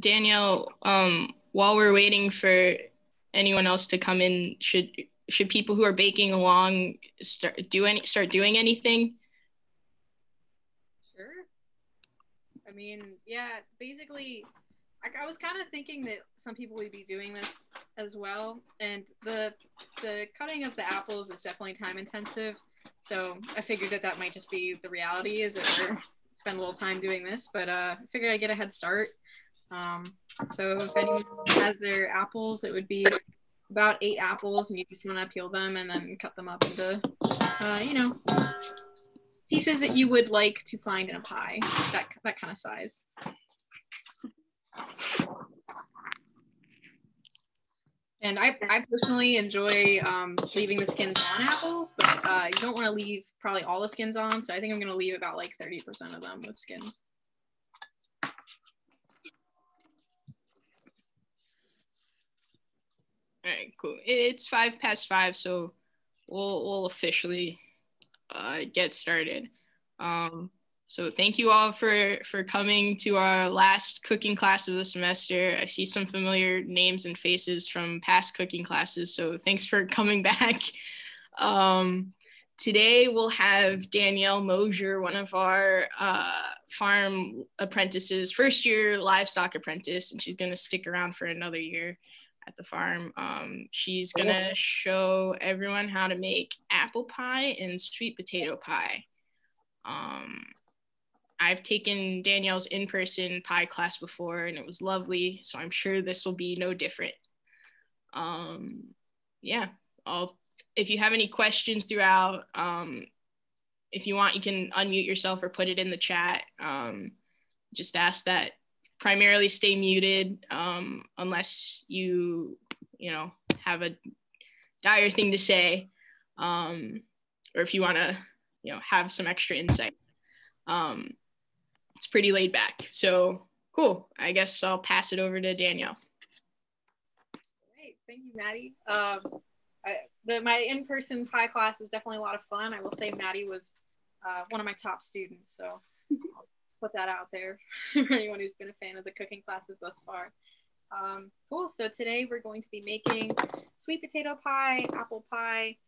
Danielle, while we're waiting for anyone else to come in, should people who are baking along start doing anything? Sure. I mean, yeah, basically, I was kind of thinking that some people would be doing this as well, and the cutting of the apples is definitely time intensive. So I figured that that might just be the reality, is that we're spend a little time doing this, but I figured I'd get a head start. Um, so if anyone has their apples, it would be about 8 apples, and you just want to peel them and then cut them up into, you know, pieces that you would like to find in a pie, that kind of size. And I personally enjoy leaving the skins on apples, but you don't want to leave probably all the skins on. So I think I'm going to leave about like 30% of them with skins. All right, cool. It's 5 past 5, so we'll officially get started. So thank you all for coming to our last cooking class of the semester. I see some familiar names and faces from past cooking classes, so thanks for coming back. Today we'll have Danielle Moser, one of our farm apprentices, first year livestock apprentice, and she's going to stick around for another year at the farm. She's going to show everyone how to make apple pie and sweet potato pie. I've taken Danielle's in-person pie class before and it was lovely, so I'm sure this will be no different. Yeah, if you have any questions throughout, if you want, you can unmute yourself or put it in the chat. Just ask that primarily stay muted unless you have a dire thing to say, or if you want to have some extra insight. It's pretty laid back, so cool. I guess I'll pass it over to Danielle. Great, thank you, Maddie. My in-person pie class was definitely a lot of fun. I will say Maddie was one of my top students, so I'll put that out there for anyone who's been a fan of the cooking classes thus far. Cool, so today we're going to be making sweet potato pie, apple pie.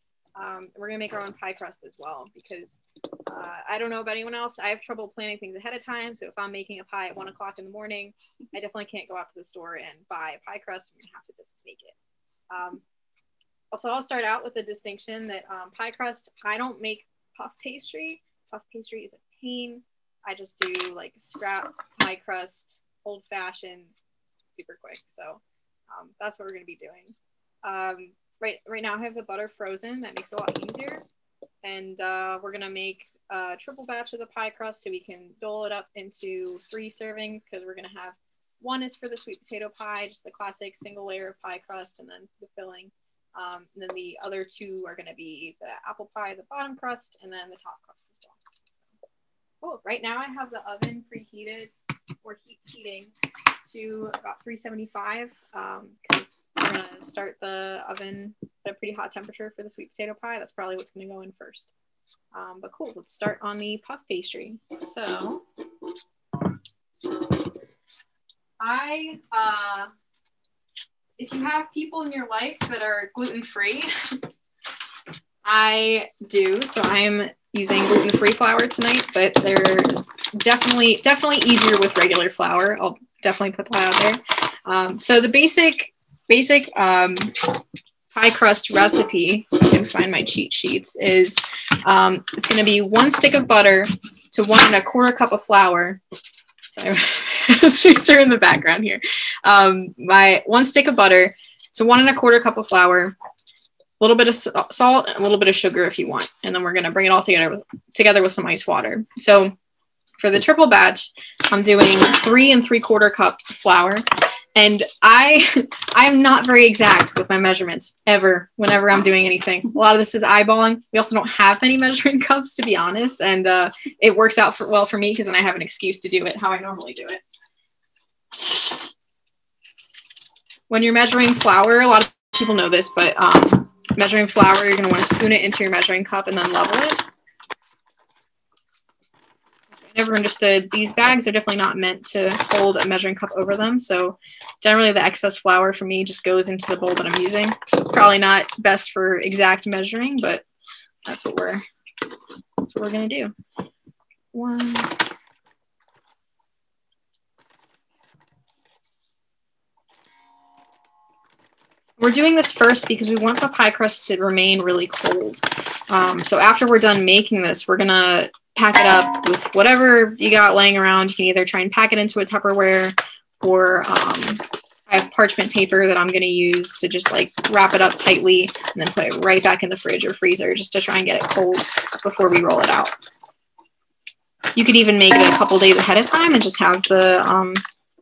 We're gonna make our own pie crust as well, because I don't know about anyone else, I have trouble planning things ahead of time. So if I'm making a pie at 1 o'clock in the morning, I definitely can't go out to the store and buy a pie crust. I'm gonna have to just make it. Also, I'll start out with the distinction that pie crust, I don't make puff pastry. Puff pastry is a pain. I just do like scrap pie crust, old fashioned, super quick. So that's what we're gonna be doing. Right now I have the butter frozen. That makes it a lot easier. And we're gonna make a triple batch of the pie crust so we can dole it up into 3 servings, because we're gonna have one is for the sweet potato pie, just the classic single layer of pie crust, and then the filling. And then the other 2 are gonna be the apple pie, the bottom crust, and then the top crust as well. So, cool. Right now I have the oven preheated, or heating to about 375, because we're gonna start the oven at a pretty hot temperature for the sweet potato pie. That's probably what's gonna go in first. But cool, let's start on the puff pastry. So if you have people in your life that are gluten-free, I do, so I'm using gluten-free flour tonight, but they're definitely easier with regular flour. I'll definitely put that out there. So the basic pie crust recipe, if I can find my cheat sheets, is it's going to be 1 stick of butter to 1 1/4 cup of flour. Sorry, sweets are in the background here. My 1 stick of butter to 1 1/4 cup of flour, a little bit of salt, and a little bit of sugar if you want, and then we're going to bring it all together with some ice water. So for the triple batch, I'm doing 3 3/4 cup flour, and I'm not very exact with my measurements ever whenever I'm doing anything. A lot of this is eyeballing. We also don't have many measuring cups, to be honest, and it works out well for me, because then I have an excuse to do it how I normally do it. When you're measuring flour, a lot of people know this, but measuring flour, you're going to want to spoon it into your measuring cup and then level it. never understood, these bags are definitely not meant to hold a measuring cup over them. So generally the excess flour for me just goes into the bowl that I'm using. Probably not best for exact measuring, but that's what we're gonna do. One. We're doing this first because we want the pie crust to remain really cold. So after we're done making this, we're gonna pack it up with whatever you got laying around. You can either try and pack it into a Tupperware, or I have parchment paper that I'm gonna use to just like wrap it up tightly and then put it right back in the fridge or freezer just to try and get it cold before we roll it out. You could even make it a couple days ahead of time and just have the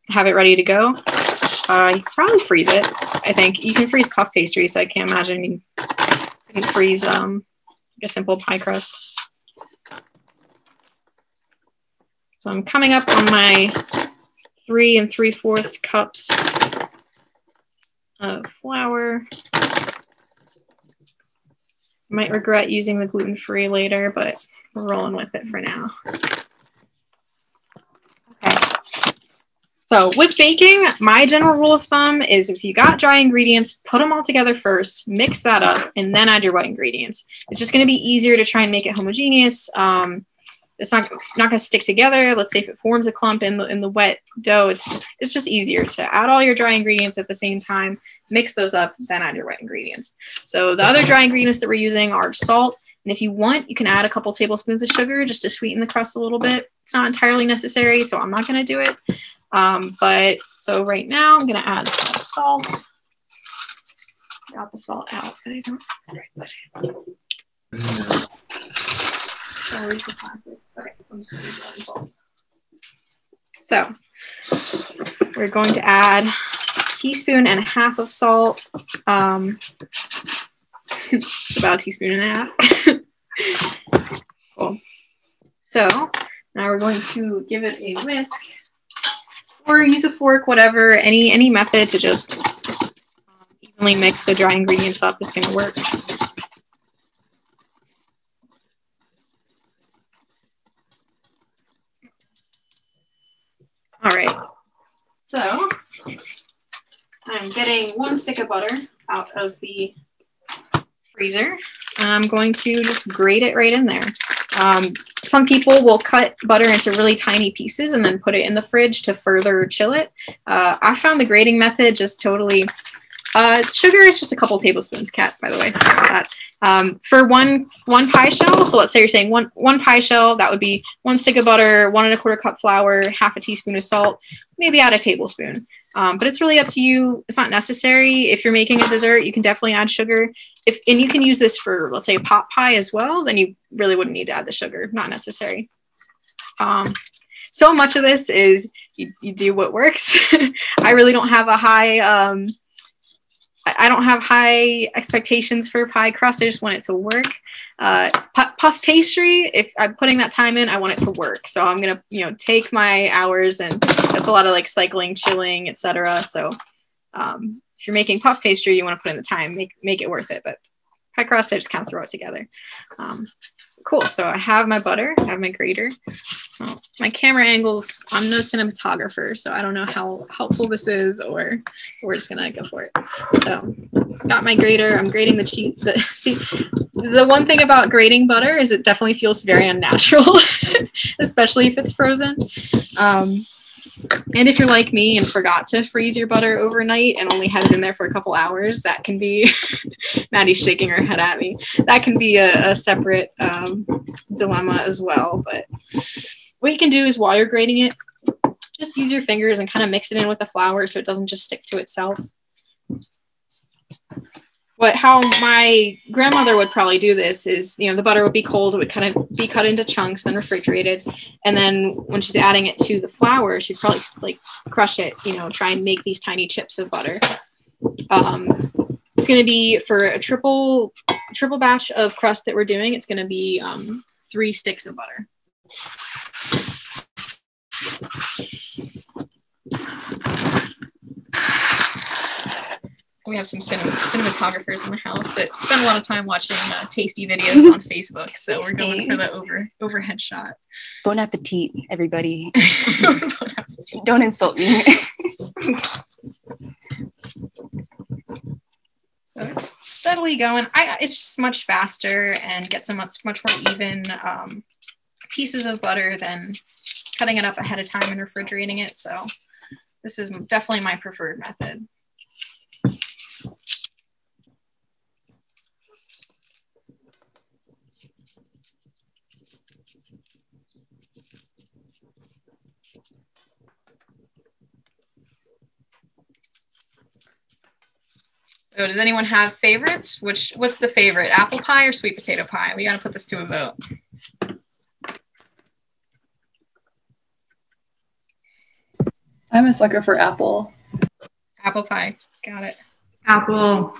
have it ready to go. You could probably freeze it. I think you can freeze puff pastry, so I can't imagine you couldn't freeze a simple pie crust. So I'm coming up on my 3 3/4 cups of flour. Might regret using the gluten-free later, but we're rolling with it for now. Okay. So with baking, my general rule of thumb is if you got dry ingredients, put them all together first, mix that up, and then add your wet ingredients. It's just going to be easier to try and make it homogeneous. It's not going to stick together. Let's say if it forms a clump in the wet dough, it's just easier to add all your dry ingredients at the same time, mix those up, then add your wet ingredients. So the other dry ingredients that we're using are salt. And if you want, you can add a couple tablespoons of sugar just to sweeten the crust a little bit. It's not entirely necessary, so I'm not going to do it. But so right now I'm going to add some salt. Got the salt out, but I don't. Okay, I'm just going to add salt. So we're going to add a teaspoon and a half of salt. It's about a teaspoon and a half. Cool. So now we're going to give it a whisk, or use a fork, whatever, any method to just evenly mix the dry ingredients up is going to work. All right, so I'm getting 1 stick of butter out of the freezer, and I'm going to just grate it right in there. Some people will cut butter into really tiny pieces and then put it in the fridge to further chill it. I found the grating method just totally. Sugar is just a couple tablespoons, Kat, by the way. Sorry about that. For one pie shell, so let's say you're saying one pie shell, that would be 1 stick of butter, 1 1/4 cup flour, half a teaspoon of salt, maybe add a tablespoon. But it's really up to you. It's not necessary. If you're making a dessert, you can definitely add sugar. And you can use this for, let's say, pot pie as well, then you really wouldn't need to add the sugar. Not necessary. So much of this is you do what works. I really don't have a high, I don't have high expectations for pie crust. I just want it to work. Puff pastry, if I'm putting that time in, I want it to work. So I'm going to, take my hours, and that's a lot of like cycling, chilling, etc. So if you're making puff pastry, you want to put in the time, make it worth it. But pie crust, I just kind of throw it together. Cool. So I have my butter, I have my grater. Oh, my camera angles, I'm no cinematographer, so I don't know how helpful this is, or we're just gonna go for it. So got my grater, I'm grating the cheese. See, the one thing about grating butter is it definitely feels very unnatural, especially if it's frozen. And if you're like me and forgot to freeze your butter overnight and only had it in there for a couple hours, that can be, Maddie's shaking her head at me, that can be a separate dilemma as well. But what you can do is while you're grating it, just use your fingers and kind of mix it in with the flour so it doesn't just stick to itself. How my grandmother would probably do this is, the butter would be cold, it would kind of be cut into chunks, then refrigerated. And then when she's adding it to the flour, she'd probably like crush it, try and make these tiny chips of butter. It's going to be for a triple batch of crust that we're doing. It's going to be 3 sticks of butter. we have some cinematographers in the house that spend a lot of time watching tasty videos on Facebook. So we're going for the overhead shot. Bon appetit, everybody. Bon appetit. Don't insult me. So it's steadily going. It's just much faster and gets some much more even pieces of butter than cutting it up ahead of time and refrigerating it. So this is definitely my preferred method. So does anyone have favorites? What's the favorite, apple pie or sweet potato pie? We gotta put this to a vote. I'm a sucker for apple. Apple pie, got it. Apple.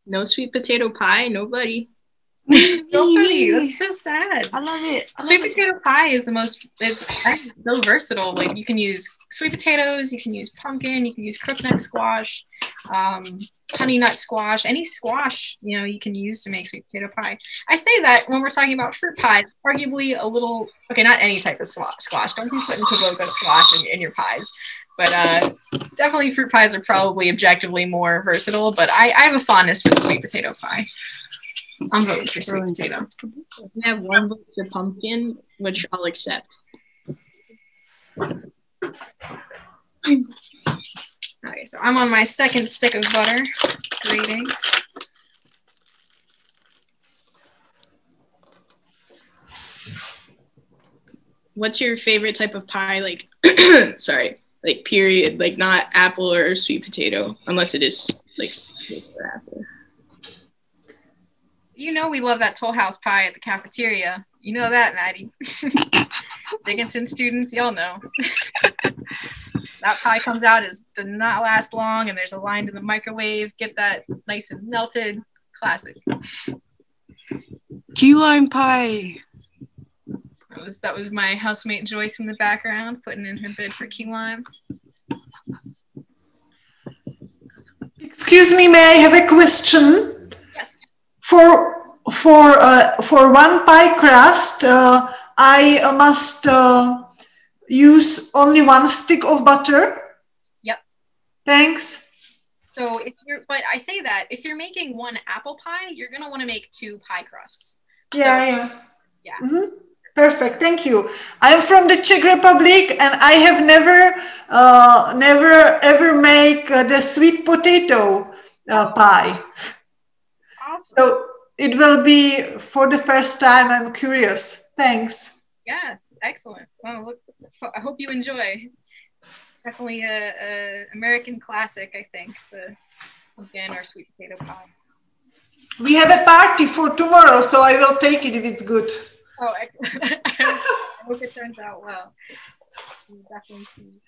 No sweet potato pie, nobody. Nobody. That's so sad. I love it. Sweet potato pie is it's so versatile. Like you can use sweet potatoes, you can use pumpkin, you can use crookneck squash, honey nut squash, any squash, you can use to make sweet potato pie. I say that when we're talking about fruit pie, arguably a little, okay, not any type of squash. Don't be putting Kaboga squash in your pies. But definitely fruit pies are probably objectively more versatile, but I have a fondness for the sweet potato pie. I'm voting for sweet potato. I have one vote for pumpkin, which I'll accept. Okay, so I'm on my second stick of butter, grating. What's your favorite type of pie? Like, sorry, like period, like not apple or sweet potato, unless it is like or apple. We love that Toll House pie at the cafeteria. You know that, Maddie. Dickinson students, y'all know. That pie comes out, does not last long, and there's a line to the microwave. Get that nice and melted. Classic. Key lime pie. That was my housemate Joyce in the background, putting in her bid for key lime. Excuse me, may I have a question? Yes. For one pie crust, I must use only one stick of butter? Yep. Thanks. So but I say that if you're making one apple pie, you're gonna want to make 2 pie crusts. Yeah. Mm-hmm. Perfect. Thank you. I'm from the Czech Republic, and I have never ever make the sweet potato pie. Awesome. So it will be for the first time. I'm curious. Thanks. Yeah, excellent. Well, look, I hope you enjoy. Definitely a American classic, I think, the pumpkin or sweet potato pie. We have a party for tomorrow, so I will take it if it's good. Oh, excellent. I hope it turns out well. We'll definitely see.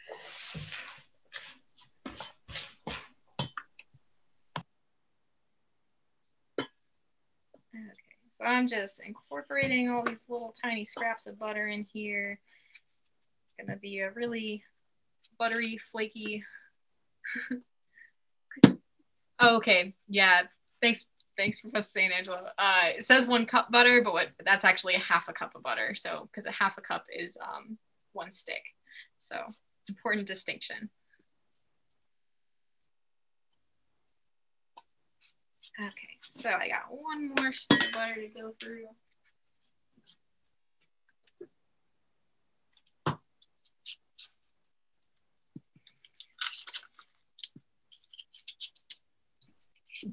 Okay, so I'm just incorporating all these little tiny scraps of butter in here. It's gonna be a really buttery, flaky. Oh, okay, yeah. Thanks, Professor St. Angelo. It says 1 cup butter, but that's actually a half a cup of butter. So, because a half a cup is 1 stick. So, important distinction. Okay, so I got 1 more stick of butter to go through.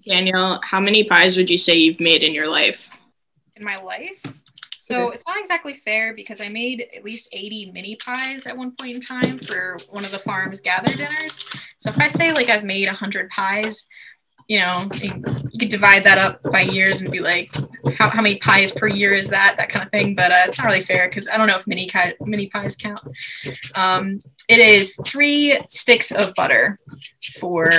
Danielle, how many pies would you say you've made in your life? In my life? So it's not exactly fair because I made at least 80 mini pies at one point in time for one of the farm's gather dinners. So if I say like I've made 100 pies, you could divide that up by years and be like, how many pies per year is that kind of thing. But it's not really fair because I don't know if mini pies count. It is 3 sticks of butter for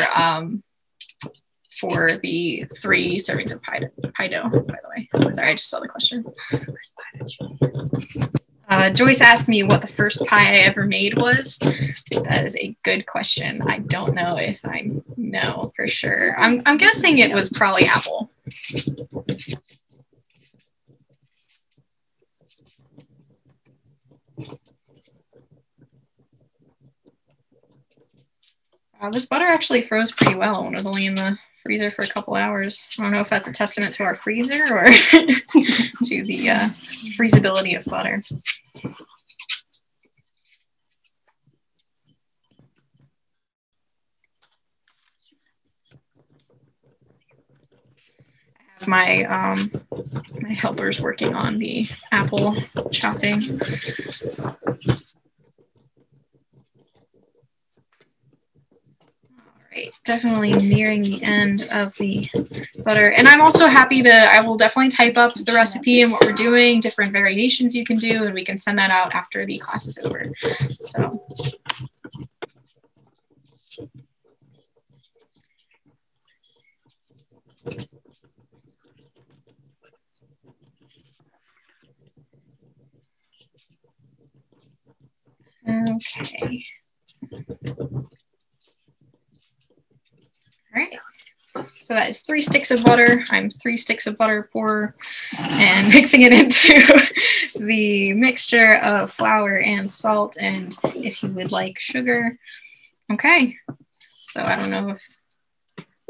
the 3 servings of pie dough, by the way. Sorry, I just saw the question. Joyce asked me what the first pie I ever made was. That is a good question. I don't know if I know for sure. I'm guessing it was probably apple. This butter actually froze pretty well when it was only in the freezer for a couple hours. I don't know if that's a testament to our freezer or to the freezability of butter. I have my helpers working on the apple chopping. Right, definitely nearing the end of the butter. And I'm also happy I will definitely type up the recipe and what we're doing, different variations you can do, and we can send that out after the class is over. So. Okay. All right, so that is 3 sticks of butter. I'm 3 sticks of butter pour and mixing it into the mixture of flour and salt, and if you would like sugar. Okay, so I don't know if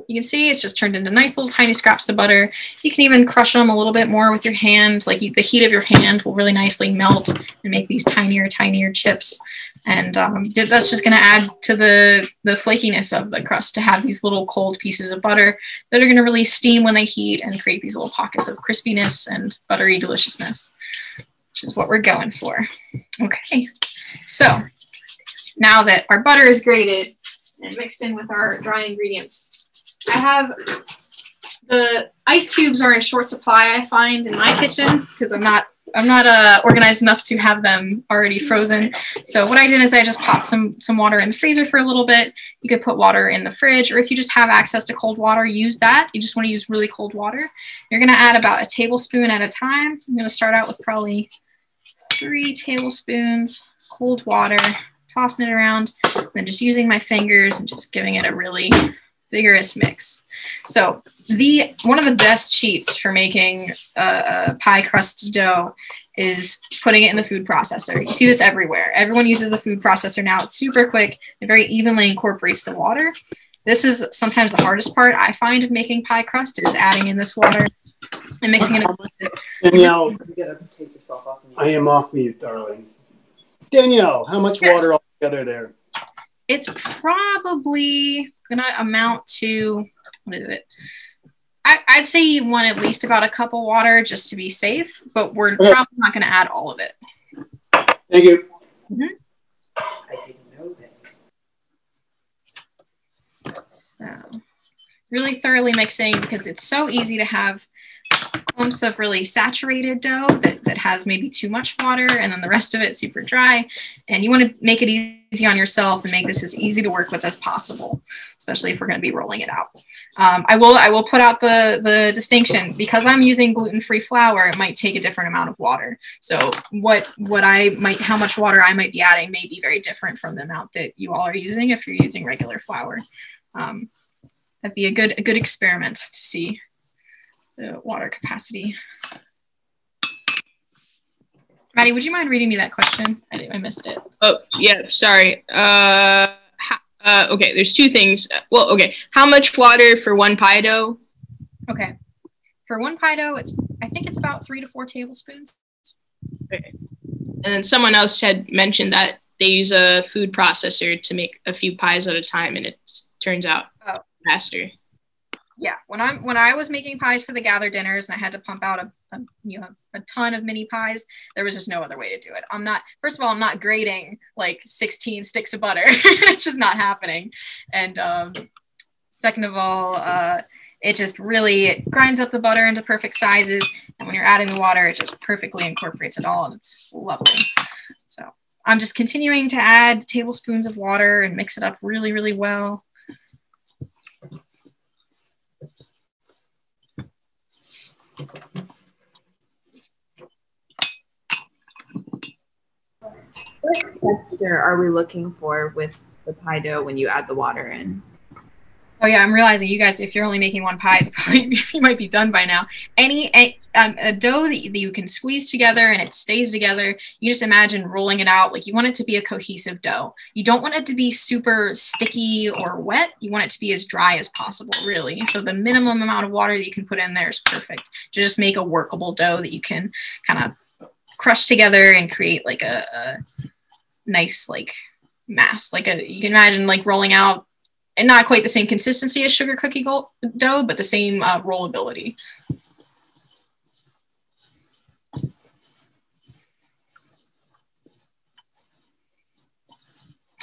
you can see it's just turned into nice little tiny scraps of butter. You can even crush them a little bit more with your hand. Like the heat of your hand will really nicely melt and make these tinier chips. And that's just going to add to the flakiness of the crust to have these little cold pieces of butter that are going to release steam when they heat and create these little pockets of crispiness and buttery deliciousness, which is what we're going for. Okay, so now that our butter is grated and mixed in with our dry ingredients, I have the ice cubes are in short supply, I find, in my kitchen because I'm not organized enough to have them already frozen. So what I did is I just popped some water in the freezer for a little bit. You could put water in the fridge, or if you just have access to cold water, use that. You just want to use really cold water. You're going to add about a tablespoon at a time. I'm going to start out with probably 3 tablespoons cold water, tossing it around, and then just using my fingers and just giving it a really vigorous mix. So one of the best cheats for making a pie crust dough is putting it in the food processor. You see this everywhere. Everyone uses the food processor now. It's super quick. It very evenly incorporates the water. This is sometimes the hardest part I find of making pie crust is adding in this water and mixing it up. Danielle, you gotta take yourself off mute. I am off mute, darling. Danielle, how much water altogether there? It's probably gonna amount to, what is it? I'd say you want at least about a cup of water just to be safe, but we're probably not gonna add all of it. Thank you. Mm-hmm. I didn't know that. So really thoroughly mixing, because it's so easy to have clumps of really saturated dough that has maybe too much water and then the rest of it super dry. And you want to make it easy on yourself and make this as easy to work with as possible, especially if we're going to be rolling it out. I will put out the distinction, because I'm using gluten-free flour, it might take a different amount of water. So how much water I might be adding may be very different from the amount that you all are using if you're using regular flour. That'd be a good experiment to see the water capacity. Maddie, would you mind reading me that question? I missed it. Oh, yeah, sorry. Okay, there's 2 things. Well, okay, how much water for 1 pie dough? Okay, for 1 pie dough, I think it's about 3 to 4 tablespoons. Okay. And then someone else had mentioned that they use a food processor to make a few pies at a time, and it turns out faster. Yeah, when I was making pies for the gather dinners and I had to pump out a ton of mini pies, there was just no other way to do it. First of all, I'm not grating like 16 sticks of butter. It's just not happening. And second of all, it just really grinds up the butter into perfect sizes. And when you're adding the water, it just perfectly incorporates it all, and it's lovely. So I'm just continuing to add tablespoons of water and mix it up really, really well. texture are we looking for with the pie dough when you add the water in? Oh yeah, I'm realizing you guys, if you're only making one pie, you might be done by now. A dough that you can squeeze together and it stays together, you just imagine rolling it out. Like you want it to be a cohesive dough. You don't want it to be super sticky or wet. You want it to be as dry as possible, really. So the minimum amount of water that you can put in there is perfect to just make a workable dough that you can kind of crush together and create like a nice like mass. Like you can imagine like rolling out, and not quite the same consistency as sugar cookie dough, but the same rollability.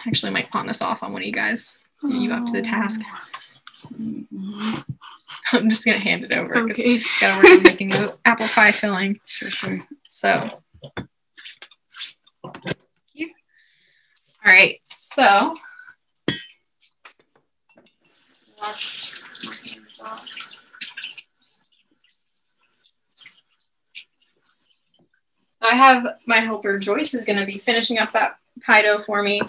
Actually, I might pawn this off on one of you guys. Get you up to the task. I'm just gonna hand it over. Okay. Gotta work on making the apple pie filling. Sure. So, thank you. All right. So. So I have my helper Joyce is going to be finishing up that pie dough for me.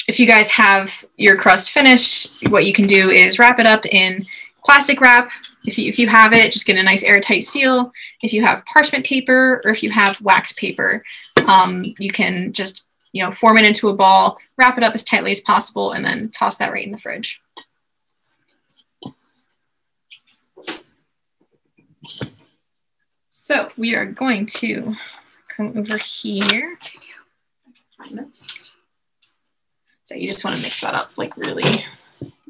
If you guys have your crust finished, what you can do is wrap it up in plastic wrap. If you have it, just get a nice airtight seal. If you have parchment paper or if you have wax paper, you can just form it into a ball, wrap it up as tightly as possible, and then toss that right in the fridge. So we are going to come over here. So you just want to mix that up, like really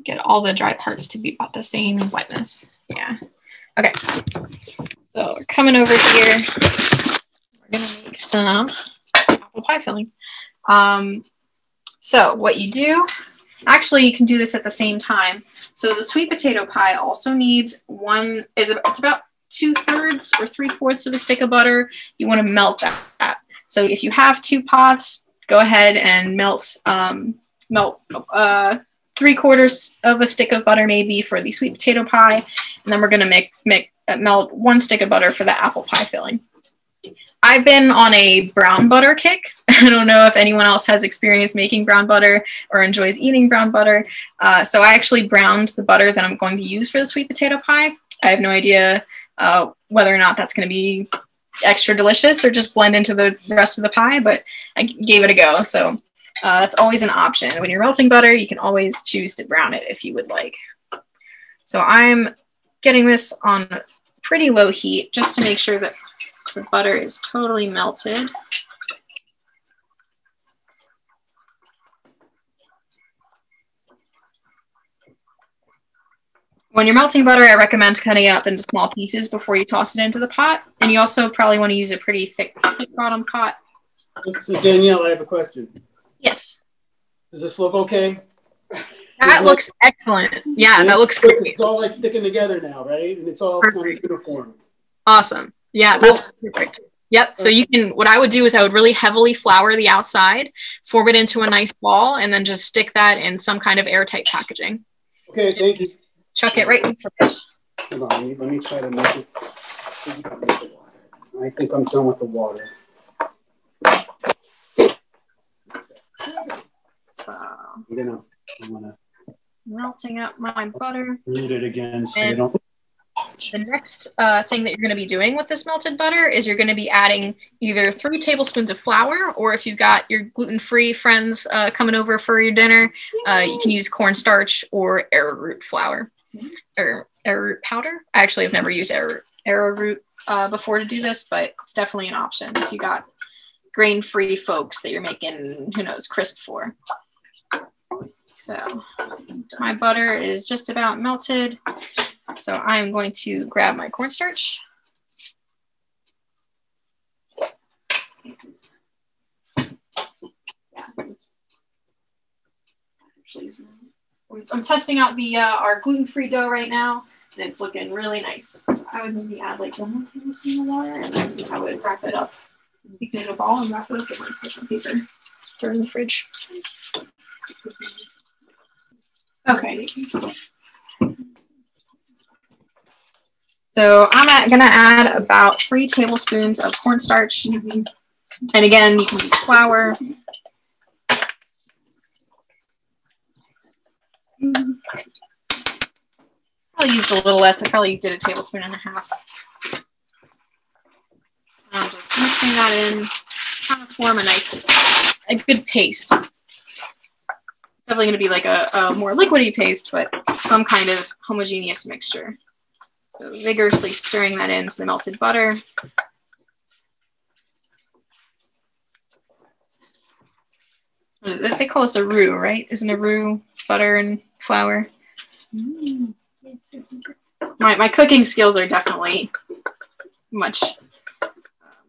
get all the dry parts to be about the same wetness. Yeah. Okay. So we're coming over here. We're going to make some apple pie filling. So what you do, actually you can do this at the same time. So the sweet potato pie also needs it's about 2/3 or 3/4 of a stick of butter. You want to melt that. So if you have 2 pots, go ahead and melt 3/4 of a stick of butter maybe for the sweet potato pie, and then we're going to melt 1 stick of butter for the apple pie filling. I've been on a brown butter kick. I don't know if anyone else has experience making brown butter or enjoys eating brown butter. So I actually browned the butter that I'm going to use for the sweet potato pie. I have no idea whether or not that's going to be extra delicious or just blend into the rest of the pie, but I gave it a go. So that's always an option. When you're melting butter, you can always choose to brown it if you would like. So I'm getting this on pretty low heat just to make sure that the butter is totally melted. When you're melting butter, I recommend cutting it up into small pieces before you toss it into the pot. And you also probably want to use a pretty thick bottom pot. So Danielle, I have a question. Yes. Does this look okay? That looks excellent. Yeah, that looks great. It's all like sticking together now, right? And it's all kind of uniform. Awesome. Yeah, that's perfect. Yep. So you can, what I would do is I would really heavily flour the outside, form it into a nice ball, and then just stick that in some kind of airtight packaging. Okay, thank you. Chuck it right in the fridge. Hold on, let me try to make it. I think I'm done with the water. So I'm gonna melting up my butter. knead it again so you don't. The next thing that you're going to be doing with this melted butter is you're going to be adding either 3 tablespoons of flour, or if you've got your gluten-free friends coming over for your dinner, you can use cornstarch or arrowroot flour or arrowroot powder. I actually have never used arrowroot before to do this, but it's definitely an option if you got grain-free folks that you're making, who knows, crisp for. So my butter is just about melted. So I'm going to grab my cornstarch. I'm testing out the our gluten-free dough right now, and it's looking really nice. So I would maybe add like 1 more tablespoon of water, and then I would wrap it up, make it in a ball, and wrap it up with my parchment paper. Throw it in the fridge. Okay. So I'm going to add about 3 tablespoons of cornstarch. And again, you can use flour. probably used a little less. I probably did a tablespoon and a half. I'm just mixing that in, trying to form a good paste. It's definitely going to be like a more liquidy paste, but some kind of homogeneous mixture. So vigorously stirring that into the melted butter. What is it? They call this a roux, right? Isn't a roux butter and flour? Mm. My cooking skills are definitely much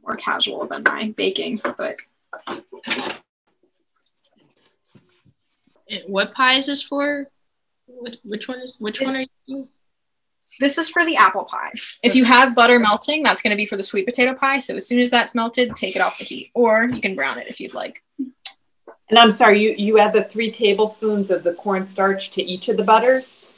more casual than my baking, but. What pie is this for? Which one are you? This is for the apple pie. If you have butter melting, that's going to be for the sweet potato pie. So as soon as that's melted, take it off the heat, or you can brown it if you'd like. And I'm sorry, you add the 3 tablespoons of the cornstarch to each of the butters?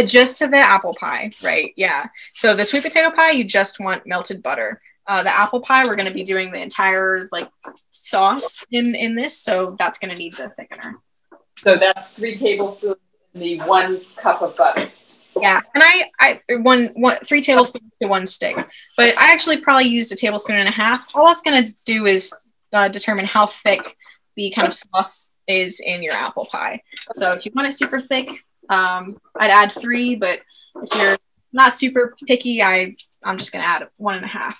Just to the apple pie, right? Yeah. So the sweet potato pie, you just want melted butter. The apple pie, we're going to be doing the entire like sauce in this, so that's going to need the thickener. So that's 3 tablespoons in the 1 cup of butter. Yeah, and I 3 tablespoons to 1 stick, but I actually probably used a tablespoon and a half. All that's going to do is determine how thick the kind of sauce is in your apple pie. So if you want it super thick, I'd add 3, but if you're not super picky, I'm just going to add 1.5.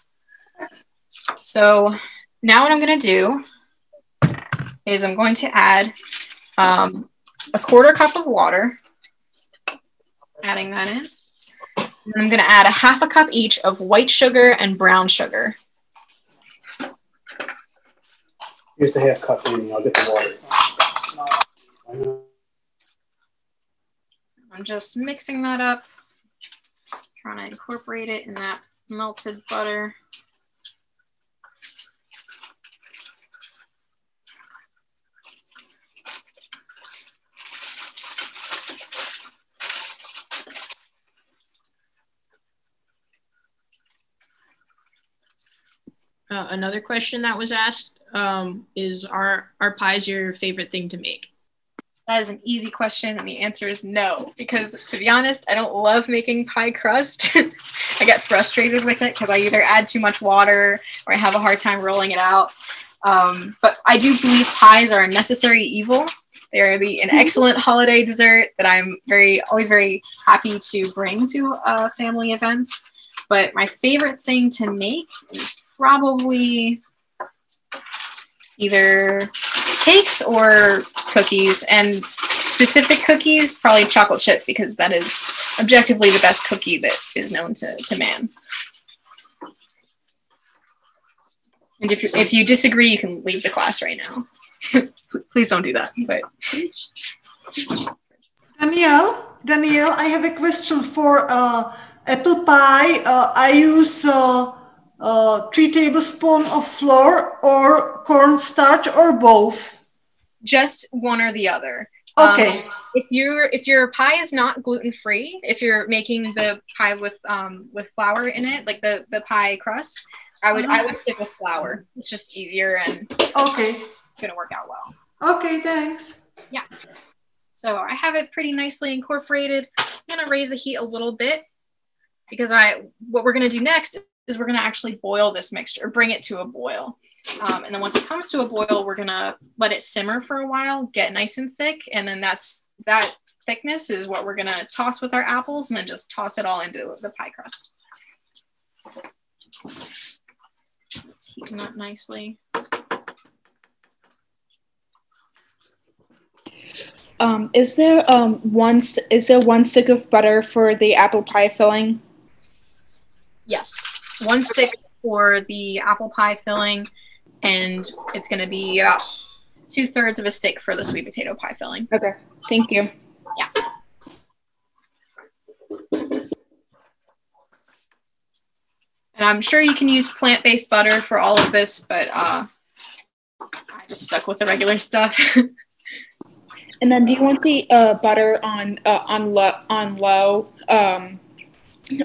So now what I'm going to do is I'm going to add a 1/4 cup of water, adding that in. And I'm going to add a 1/2 cup each of white sugar and brown sugar. Here's the 1/2 cup, Amy. I'll get the water. I'm just mixing that up, trying to incorporate it in that melted butter. Another question that was asked is, are pies your favorite thing to make? That is an easy question, and the answer is no, because to be honest, I don't love making pie crust. I get frustrated with it because I either add too much water or I have a hard time rolling it out. But I do believe pies are a necessary evil. They are an excellent holiday dessert that I'm always very happy to bring to family events. But my favorite thing to make is probably either cakes or cookies, and specific cookies, probably chocolate chip, because that is objectively the best cookie that is known to man. And if you disagree, you can leave the class right now. Please don't do that. But Danielle, I have a question for apple pie. I use 3 tablespoons of flour or cornstarch, or both? Just one or the other. Okay. If your pie is not gluten-free, if you're making the pie with flour in it, like the pie crust, I would stick with flour. It's just easier and gonna work out well. Okay, thanks. Yeah. So I have it pretty nicely incorporated. I'm gonna raise the heat a little bit because what we're gonna do next is we're gonna actually boil this mixture, bring it to a boil. And then once it comes to a boil, we're gonna let it simmer for a while, get nice and thick, and then that thickness is what we're gonna toss with our apples, and then just toss it all into the pie crust. It's heating up nicely. Is there one stick of butter for the apple pie filling? Yes, 1 stick for the apple pie filling, and it's going to be about 2/3 of a stick for the sweet potato pie filling. Okay, thank you. Yeah. And I'm sure you can use plant-based butter for all of this, but I just stuck with the regular stuff. And then, do you want the butter on low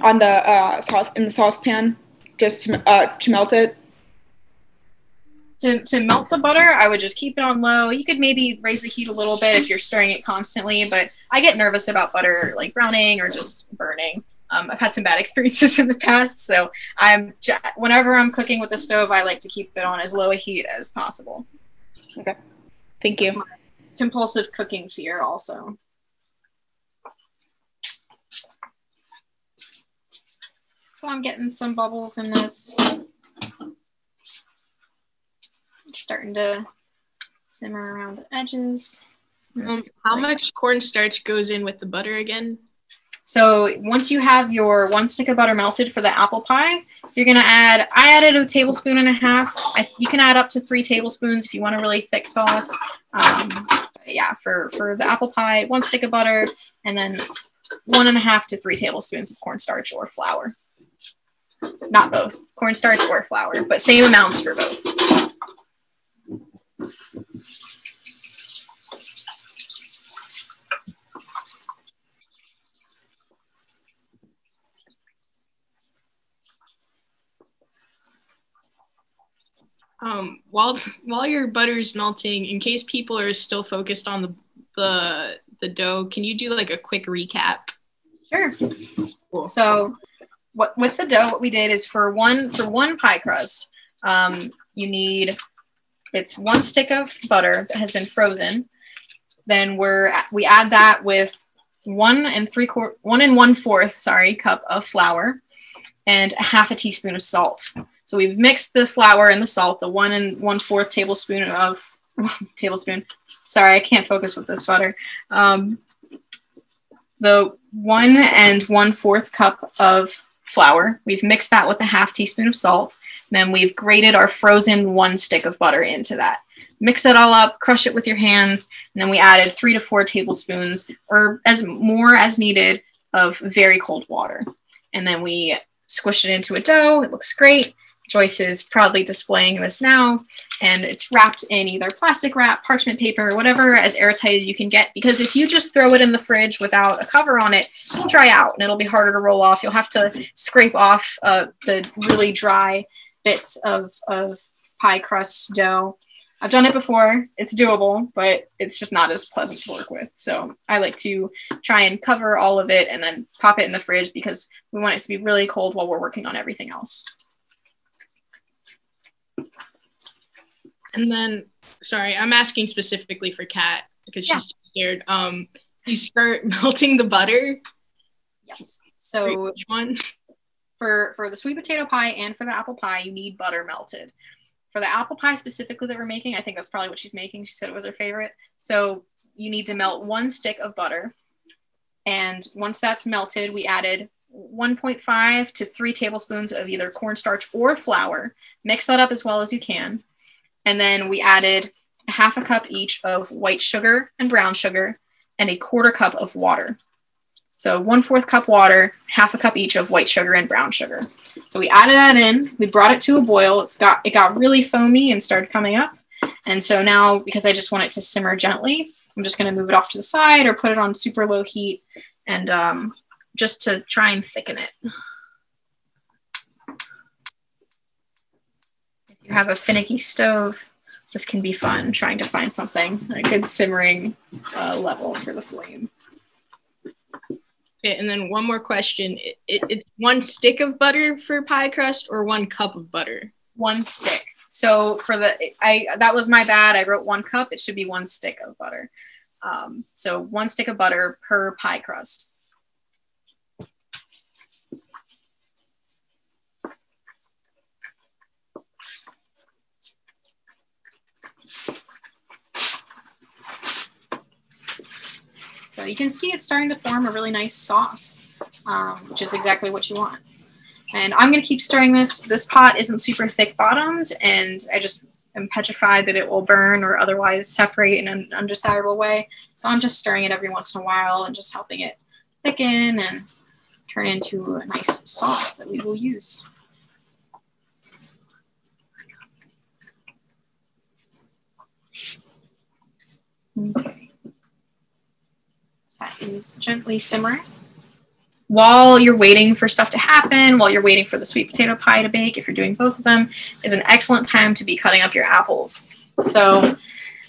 on the in the saucepan, just to melt it? Yeah, you can do that. Okay, thank you. Yeah. So I have it pretty nicely incorporated. I'm gonna bring it to a boil. So now what I'm gonna do is I'm gonna add a 1/2 cup each of white sugar and brown sugar. To melt the butter, I would just keep it on low. You could maybe raise the heat a little bit if you're stirring it constantly, but I get nervous about butter like browning or just burning. I've had some bad experiences in the past, so whenever I'm cooking with the stove, I like to keep it on as low a heat as possible. Okay, thank you. That's my compulsive cooking fear also. So I'm getting some bubbles in this. It's starting to simmer around the edges. How much cornstarch goes in with the butter again? So once you have your 1 stick of butter melted for the apple pie, you're gonna add, I added 1.5 tablespoons. You can add up to 3 tablespoons if you want a really thick sauce. Yeah, for the apple pie, 1 stick of butter, and then 1.5 to 3 tablespoons of cornstarch or flour. Not both, cornstarch or flour, but same amounts for both. While your butter is melting, in case people are still focused on the dough, can you do like a quick recap? Sure. Cool. So with the dough, what we did is for one pie crust, you need, it's 1 stick of butter that has been frozen. Then we add that with 1 1/4 cup of flour and 1/2 teaspoon of salt. So we've mixed the flour and the salt, the 1 1/4 tablespoon. Sorry, I can't focus with this butter. The 1 1/4 cup of flour. We've mixed that with 1/2 teaspoon of salt. Then we've grated our frozen 1 stick of butter into that. Mix it all up, crush it with your hands, and then we added 3 to 4 tablespoons, or more as needed, of very cold water. And then we squished it into a dough. It looks great. Joyce is proudly displaying this now, and it's wrapped in either plastic wrap, parchment paper, whatever, as airtight as you can get, because if you just throw it in the fridge without a cover on it, it'll dry out and it'll be harder to roll off. You'll have to scrape off the really dry bits of pie crust dough. I've done it before. It's doable, but it's just not as pleasant to work with. So I like to try and cover all of it and then pop it in the fridge because we want it to be really cold while we're working on everything else. And then, sorry, I'm asking specifically for Kat because she's scared. You start melting the butter? Yes. So which one? For the sweet potato pie and for the apple pie, you need butter melted. For the apple pie specifically that we're making, I think that's probably what she's making. She said it was her favorite. So you need to melt 1 stick of butter. And once that's melted, we added 1.5 to 3 tablespoons of either cornstarch or flour. Mix that up as well as you can. And then we added 1/2 cup each of white sugar and brown sugar and 1/4 cup of water. So 1/4 cup water, 1/2 cup each of white sugar and brown sugar. So we added that in, we brought it to a boil. It got really foamy and started coming up. And so now, because I just want it to simmer gently, I'm just gonna move it off to the side or put it on super low heat and just to try and thicken it. If you have a finicky stove, this can be fun, trying to find something, a good simmering level for the flame. Okay, and then one more question. It's 1 stick of butter for pie crust or 1 cup of butter? 1 stick. So for that was my bad. I wrote 1 cup. It should be 1 stick of butter. So 1 stick of butter per pie crust. So you can see it's starting to form a really nice sauce, which is exactly what you want. And I'm going to keep stirring this. This pot isn't super thick bottomed, and I just am petrified that it will burn or otherwise separate in an undesirable way. So I'm just stirring it every once in a while and just helping it thicken and turn into a nice sauce that we will use. Okay. That is gently simmering. while you're waiting for stuff to happen, while you're waiting for the sweet potato pie to bake, if you're doing both of them, is an excellent time to be cutting up your apples. So the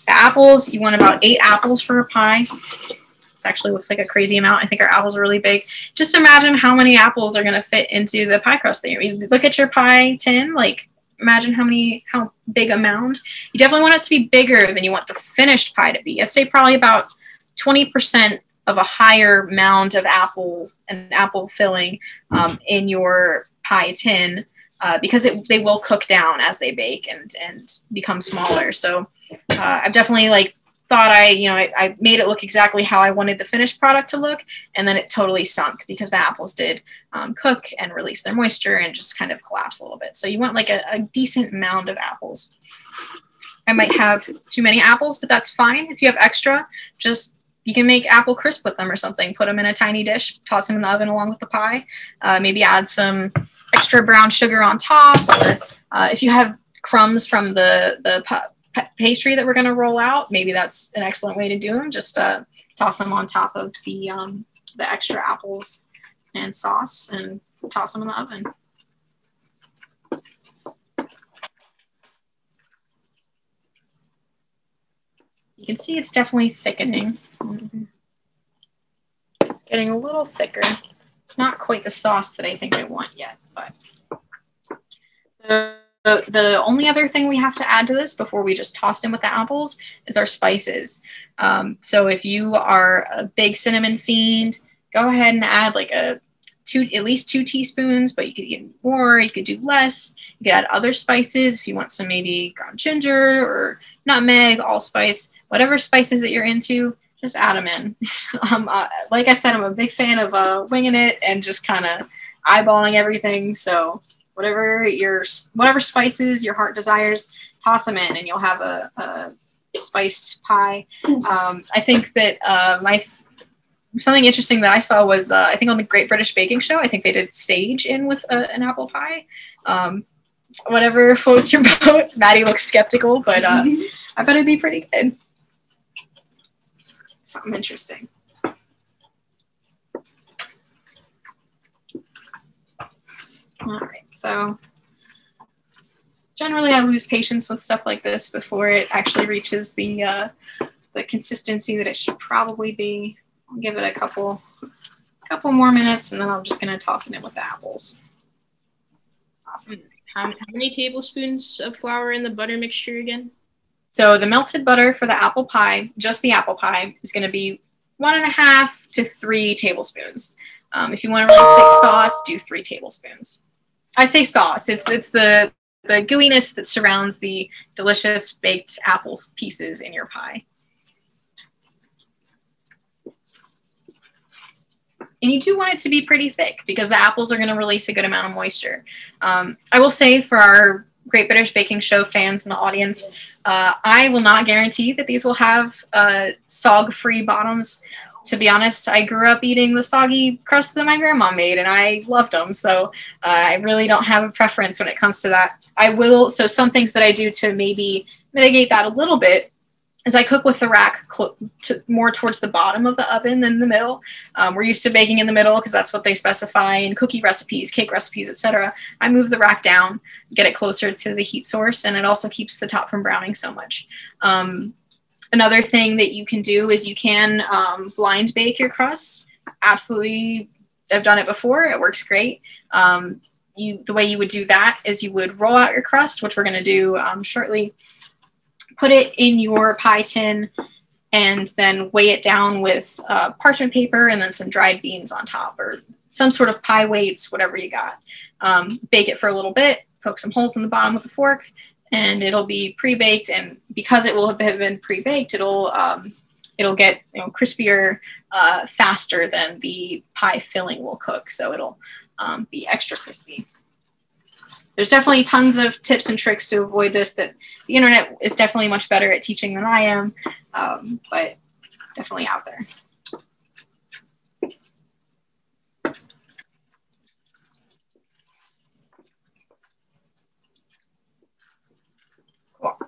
apples, you want about 8 apples for a pie. This actually looks like a crazy amount. I think our apples are really big. Just imagine how many apples are going to fit into the pie crust there. Look at your pie tin, like imagine how big a mound. You definitely want it to be bigger than you want the finished pie to be. I'd say probably about 20% of a higher mound of apple and apple filling in your pie tin because they will cook down as they bake and become smaller. So I've definitely thought I made it look exactly how I wanted the finished product to look, and then it totally sunk because the apples did cook and release their moisture and just kind of collapse a little bit. So you want like a decent mound of apples. I might have too many apples, but that's fine. If you have extra, you can make apple crisp with them or something. Put them in a tiny dish, toss them in the oven along with the pie. Maybe add some extra brown sugar on top, or if you have crumbs from the pastry that we're going to roll out, maybe that's an excellent way to do them. Just toss them on top of the extra apples and sauce and toss them in the oven. You can see it's definitely thickening. It's getting a little thicker. It's not quite the sauce that I think I want yet, but the only other thing we have to add to this before we just toss in with the apples is our spices. So if you are a big cinnamon fiend, go ahead and add at least 2 teaspoons, but you could get more, you could do less. You could add other spices if you want some maybe ground ginger or nutmeg, allspice, whatever spices that you're into, just add them in. Like I said, I'm a big fan of winging it and just kind of eyeballing everything. So whatever spices your heart desires, toss them in, and you'll have a spiced pie. I think that something interesting that I saw was I think on the Great British Baking Show, I think they did sage in with an apple pie. Whatever floats your boat. Maddie looks skeptical, but I bet it'd be pretty good. Something interesting. All right, so generally I lose patience with stuff like this before it actually reaches the consistency that it should probably be. I'll give it a couple more minutes, and then I'm just gonna toss it in with the apples. Awesome. How many tablespoons of flour in the butter mixture again? So the melted butter for the apple pie, just the apple pie, is going to be 1.5 to 3 tablespoons. If you want a really thick sauce, do 3 tablespoons. I say sauce. It's the gooiness that surrounds the delicious baked apple pieces in your pie. And you do want it to be pretty thick because the apples are going to release a good amount of moisture. I will say for our Great British Baking Show fans in the audience, yes, I will not guarantee that these will have sog-free bottoms. To be honest, I grew up eating the soggy crust that my grandma made, and I loved them. So I really don't have a preference when it comes to that. So some things that I do to maybe mitigate that a little bit is I cook with the rack more towards the bottom of the oven than the middle. We're used to baking in the middle because that's what they specify in cookie recipes, cake recipes, etc. I move the rack down, get it closer to the heat source, and it also keeps the top from browning so much. Another thing that you can do is you can blind bake your crusts. Absolutely, I've done it before. It works great. The way you would do that is you would roll out your crust, which we're going to do shortly. Put it in your pie tin and then weigh it down with parchment paper and then some dried beans on top or some sort of pie weights, whatever you got. Bake it for a little bit, poke some holes in the bottom with a fork, and it'll be pre-baked. And because it will have been pre-baked, it'll get crispier faster than the pie filling will cook. So it'll be extra crispy. There's definitely tons of tips and tricks to avoid this that the internet is definitely much better at teaching than I am, but definitely out there. Cool.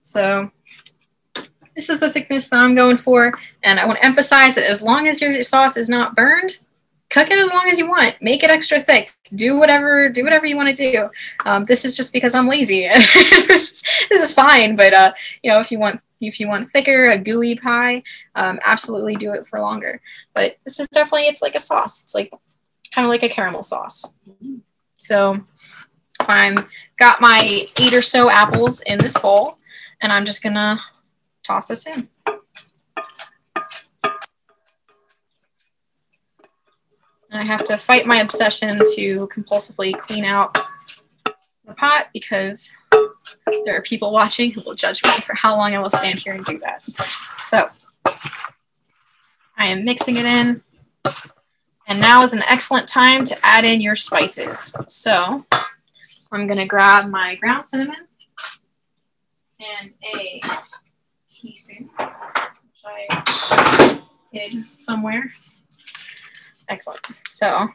So This is the thickness that I'm going for. And I want to emphasize that as long as your sauce is not burned, cook it as long as you want. Make it extra thick. Do whatever you want to do. This is just because I'm lazy. this is fine, but you know, if you want thicker, a gooey pie, absolutely do it for longer. But this is definitely, it's like a sauce. It's like kind of like a caramel sauce. So I've got my 8 or so apples in this bowl, and I'm just gonna toss this in. And I have to fight my obsession to compulsively clean out the pot because there are people watching who will judge me for how long I will stand here and do that. So I am mixing it in. And now is an excellent time to add in your spices. So I'm going to grab my ground cinnamon and a teaspoon, which I hid somewhere. Excellent. So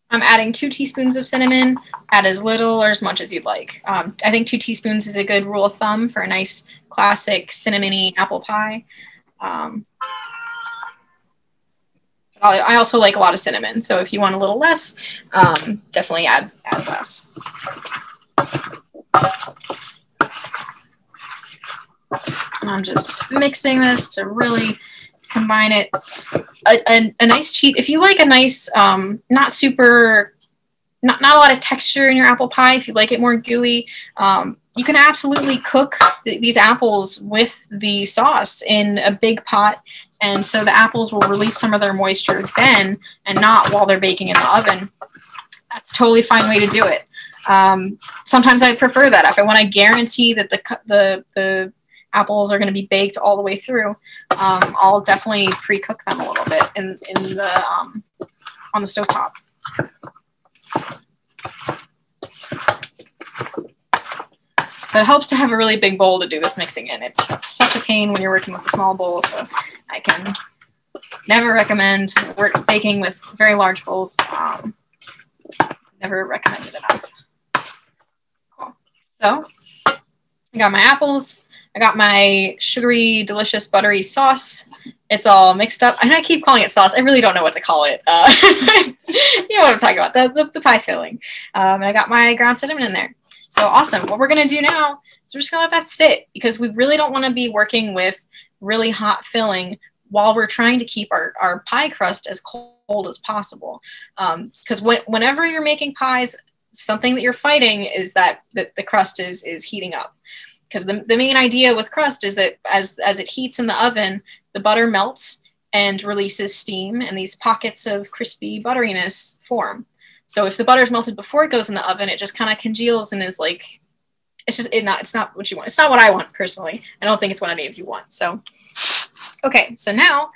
I'm adding 2 teaspoons of cinnamon. Add as little or as much as you'd like. I think 2 teaspoons is a good rule of thumb for a nice classic cinnamony apple pie. I also like a lot of cinnamon, so if you want a little less, definitely add less. And I'm just mixing this to really combine it. A nice cheat, if you like a nice, not a lot of texture in your apple pie, if you like it more gooey, you can absolutely cook these apples with the sauce in a big pot, and so the apples will release some of their moisture then and not while they're baking in the oven. That's a totally fine way to do it. Sometimes I prefer that. If I want to guarantee that the apples are going to be baked all the way through, I'll definitely pre-cook them a little bit on the stovetop. So it helps to have a really big bowl to do this mixing in. It's such a pain when you're working with a small bowl, so I can never recommend baking with very large bowls. Never recommend it enough. Cool. So I got my apples. I got my sugary, delicious, buttery sauce. It's all mixed up. And I keep calling it sauce. I really don't know what to call it. You know what I'm talking about, the pie filling. And I got my ground cinnamon in there. So awesome. What we're going to do now is we're just going to let that sit because we really don't want to be working with really hot filling while we're trying to keep our pie crust as cold as possible. Because whenever you're making pies, something that you're fighting is that the crust is heating up. Because the main idea with crust is that as it heats in the oven, the butter melts and releases steam, and these pockets of crispy butteriness form. So if the butter's melted before it goes in the oven, it just kind of congeals and is like, it's not what you want. It's not what I want personally. I don't think it's what any of you want. So, okay, so now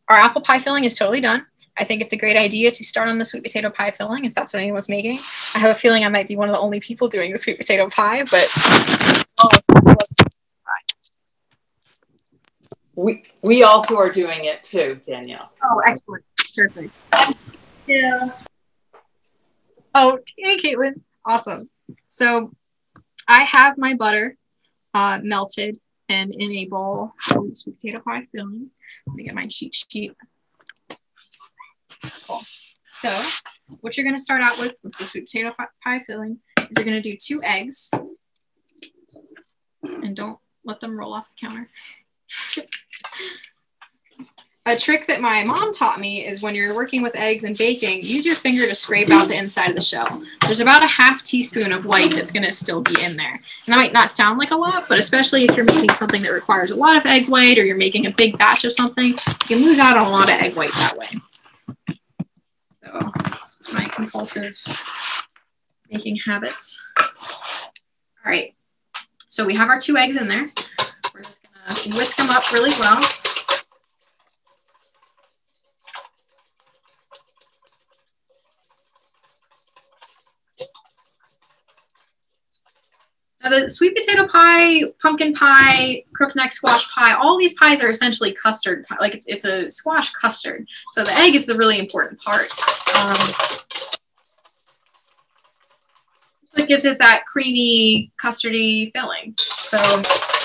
our apple pie filling is totally done. I think it's a great idea to start on the sweet potato pie filling if that's what anyone's making. I have a feeling I might be one of the only people doing the sweet potato pie, but we also are doing it too, Danielle. Oh, excellent. Perfect. Yeah. Oh, hey, Caitlin. Awesome. So I have my butter melted and in a bowl of sweet potato pie filling. Let me get my cheat sheet. Cool. So what you're going to start out with the sweet potato pie filling is you're going to do 2 eggs. And don't let them roll off the counter. A trick that my mom taught me is when you're working with eggs and baking, use your finger to scrape out the inside of the shell. There's about a ½ teaspoon of white that's going to still be in there. And that might not sound like a lot, but especially if you're making something that requires a lot of egg white or you're making a big batch of something, you can lose out on a lot of egg white that way. So that's my compulsive making habits. All right. So we have our 2 eggs in there. We're just going to whisk them up really well. Now the sweet potato pie, pumpkin pie, crookneck squash pie, all these pies are essentially custard pie. Like it's a squash custard. So the egg is the really important part. So it gives it that creamy, custardy filling. So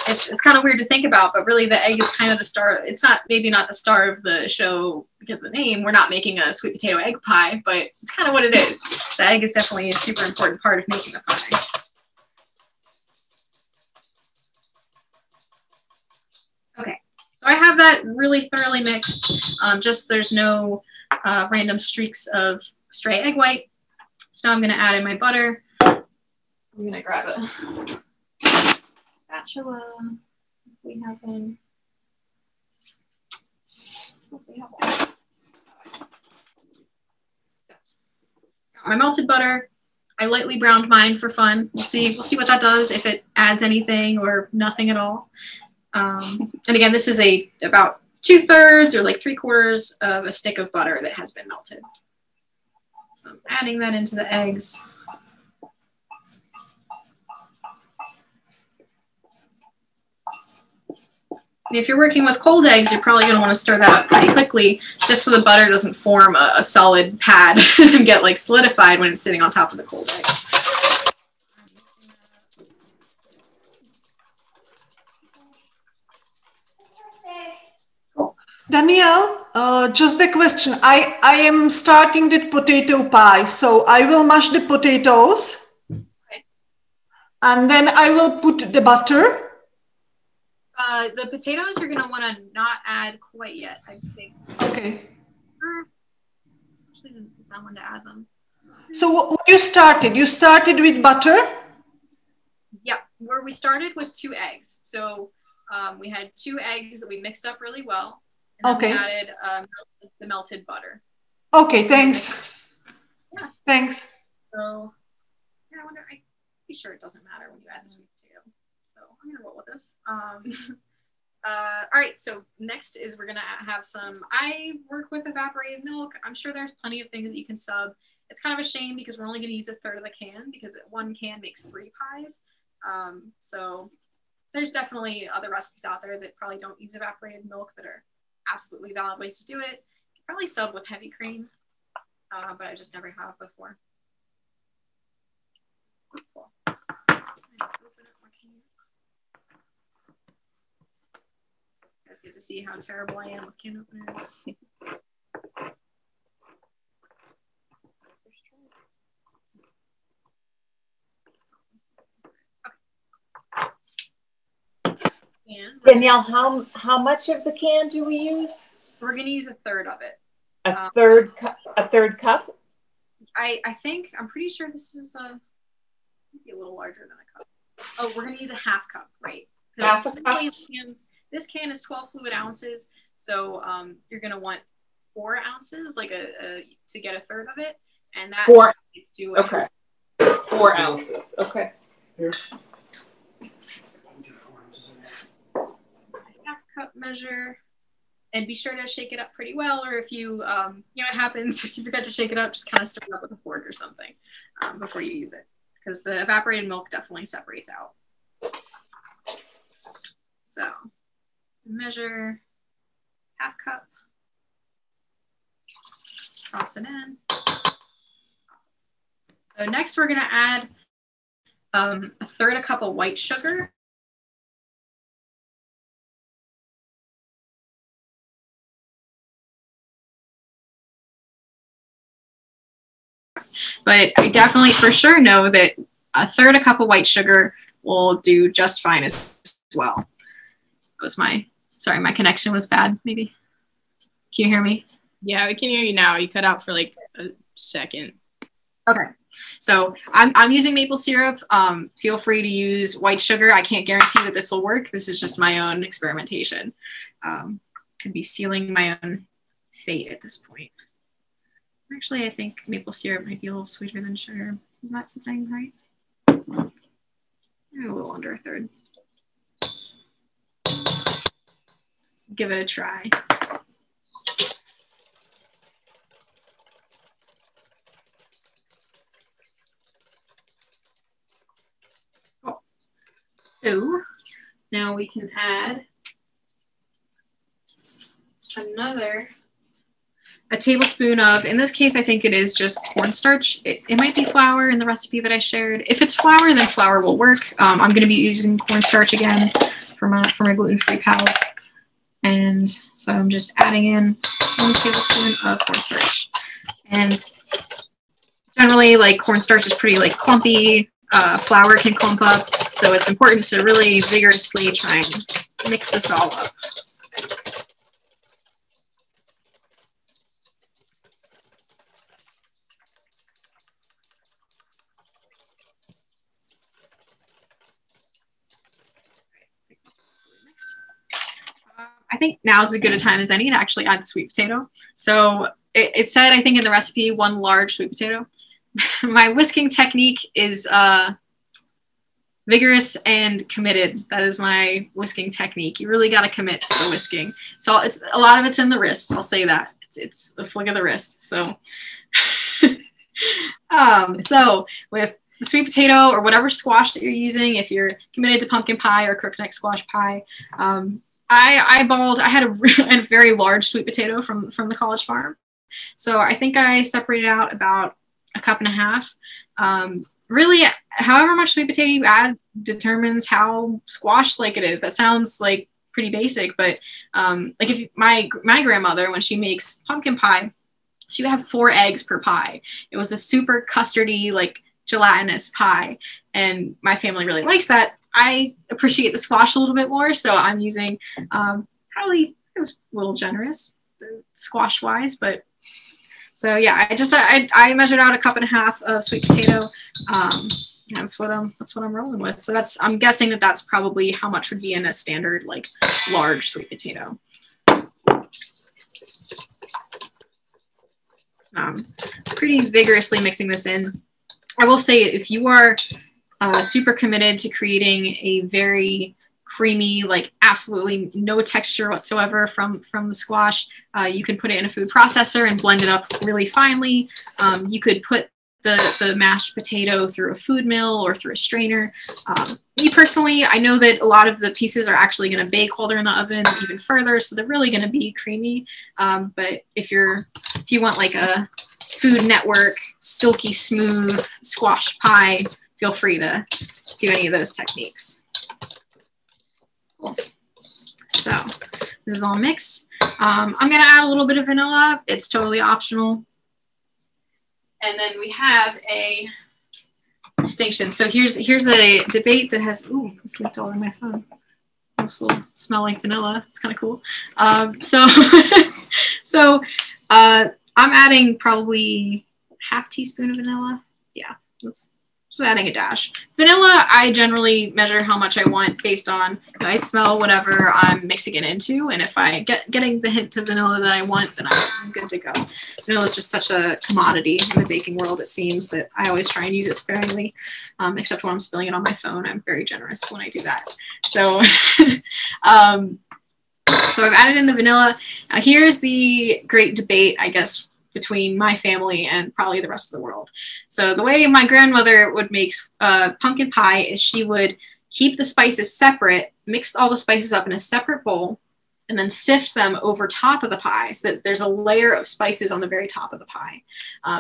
it's kind of weird to think about, but really the egg is kind of the star. It's not, maybe not the star of the show because of the name. We're not making a sweet potato egg pie, but it's kind of what it is. The egg is definitely a super important part of making the pie. Okay, so I have that really thoroughly mixed. Just there's no random streaks of stray egg white. So now I'm gonna add in my butter. I'm gonna grab a spatula. We have one. We have one. So, got my melted butter. I lightly browned mine for fun. We'll see what that does, if it adds anything or nothing at all. And again, this is about 2/3 or like 3/4 of a stick of butter that has been melted. So I'm adding that into the eggs. And if you're working with cold eggs, you're probably going to want to stir that up pretty quickly, just so the butter doesn't form a solid pad and get like solidified when it's sitting on top of the cold egg. Danielle, just a question. I am starting the potato pie, so I will mash the potatoes, okay, and then I will put the butter. The potatoes you're going to want to not add quite yet, I think. Okay. Actually, didn't put that one to add them. So what you started? You started with butter? Yeah, where we started with 2 eggs. So we had 2 eggs that we mixed up really well. And then we added the melted butter. Okay, thanks. Yeah. Thanks. So, yeah, I wonder, I'm pretty sure it doesn't matter when you add the sweet potato. So I'm going to roll with this. All right, so next is we're going to have I work with evaporated milk. I'm sure there's plenty of things that you can sub. It's kind of a shame because we're only going to use 1/3 of the can because 1 can makes 3 pies. So there's definitely other recipes out there that probably don't use evaporated milk that are absolutely valid ways to do it. You can probably sub with heavy cream, but I just never have before. Cool. You guys get to see how terrible I am with can openers. Danielle, how much of the can do we use? We're going to use 1/3 of it. A third cup? I think, I'm pretty sure this is maybe a little larger than a cup. Oh, we're going to use a 1/2 cup, right? Half a cup? This can is 12 fluid ounces, so you're going to want 4 ounces, like to get 1/3 of it, and that 4. needs to okay. 4 ounces. Okay. Here's 1/2 cup measure, and be sure to shake it up pretty well, or if you, it happens, if you forget to shake it up, just kind of stir it up with a fork or something before you use it, because the evaporated milk definitely separates out. So, measure 1/2 cup, toss it in. So next we're gonna add 1/3 cup of white sugar. But I definitely for sure know that 1/3 cup of white sugar will do just fine as well. That was my connection was bad, maybe. Can you hear me? Yeah, we can hear you now. You cut out for like a second. Okay. So I'm using maple syrup. Feel free to use white sugar. I can't guarantee that this will work. This is just my own experimentation. Could be sealing my own fate at this point. Actually, I think maple syrup might be a little sweeter than sugar. Is that something, right? A little under 1/3. Give it a try. Cool. So now we can add a tablespoon of, in this case, I think it is just cornstarch. It might be flour in the recipe that I shared. If it's flour, then flour will work. I'm going to be using cornstarch again for my gluten-free pals. And so I'm just adding in 1 tablespoon of cornstarch. And generally, like, cornstarch is pretty like clumpy. Flour can clump up. So it's important to really vigorously try and mix this all up. I think now is as good a time as any to actually add the sweet potato. So it said, I think in the recipe, 1 large sweet potato. My whisking technique is vigorous and committed. That is my whisking technique. You really got to commit to the whisking. So it's a lot of it's in the wrist. I'll say that. It's the flick of the wrist. So, so with the sweet potato or whatever squash that you're using, if you're committed to pumpkin pie or crookneck squash pie, I had a very large sweet potato from the college farm. So I think I separated out about 1.5 cups. Really, however much sweet potato you add determines how squash-like it is. That sounds like pretty basic, but like if my grandmother, when she makes pumpkin pie, she would have 4 eggs per pie. It was a super custardy, like gelatinous pie, and my family really likes that. I appreciate the squash a little bit more, so I'm using probably it's a little generous squash-wise, but so yeah, I measured out 1.5 cups of sweet potato. That's what I'm rolling with. So I'm guessing that's probably how much would be in a standard like large sweet potato. Pretty vigorously mixing this in. I will say, if you are super committed to creating a very creamy, like absolutely no texture whatsoever from the squash, you can put it in a food processor and blend it up really finely. You could put the mashed potato through a food mill or through a strainer. Me personally, I know that a lot of the pieces are actually going to bake while they're in the oven even further, so they're really going to be creamy. But if you want like a Food Network silky smooth squash pie, feel free to do any of those techniques. Cool. So this is all mixed. I'm going to add a little bit of vanilla. It's totally optional. And then we have a distinction. So here's a debate that has, ooh, it's leaked all over my phone. It's a little smell like vanilla. It's kind of cool. So I'm adding probably 1/2 teaspoon of vanilla. Yeah, that's just adding a dash. Vanilla, I generally measure how much I want based on, I smell whatever I'm mixing it into, and if I getting the hint of vanilla that I want, then I'm good to go. Vanilla is just such a commodity in the baking world, it seems, that I always try and use it sparingly, except when I'm spilling it on my phone. I'm very generous when I do that. So, so I've added in the vanilla. Now here's the great debate, I guess, between my family and probably the rest of the world. So the way my grandmother would make pumpkin pie is she would keep the spices separate, mix all the spices up in a separate bowl, and then sift them over top of the pie so that there's a layer of spices on the very top of the pie.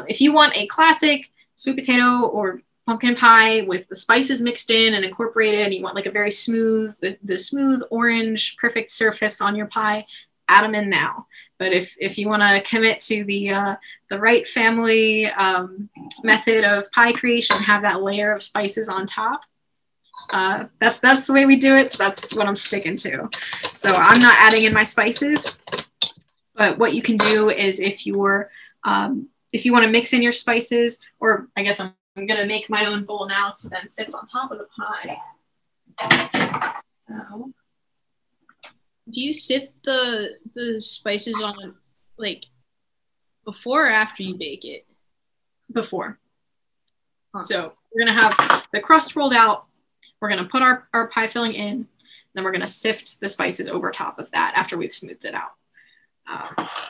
If you want a classic sweet potato or pumpkin pie with the spices mixed in and incorporated, and you want like a very smooth, the smooth orange, perfect surface on your pie, add them in now. But if you want to commit to the right family method of pie creation, have that layer of spices on top, that's the way we do it. So that's what I'm sticking to. So I'm not adding in my spices, but what you can do is if you want to mix in your spices, or I guess I'm going to make my own bowl now to then sit on top of the pie. So. Do you sift the spices on like before or after you bake it? Before. Huh. So we're gonna have the crust rolled out. We're gonna put our pie filling in. Then we're gonna sift the spices over top of that after we've smoothed it out.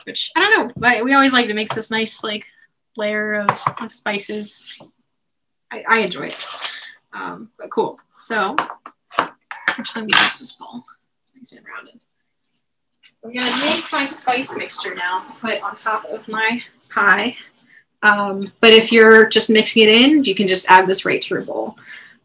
Which I don't know, but we always like to mix this nice like layer of spices. I enjoy it. But cool. So actually, let me use this bowl. It's nice and rounded. I'm gonna make my spice mixture now to put on top of my pie. But if you're just mixing it in, you can just add this right to your bowl.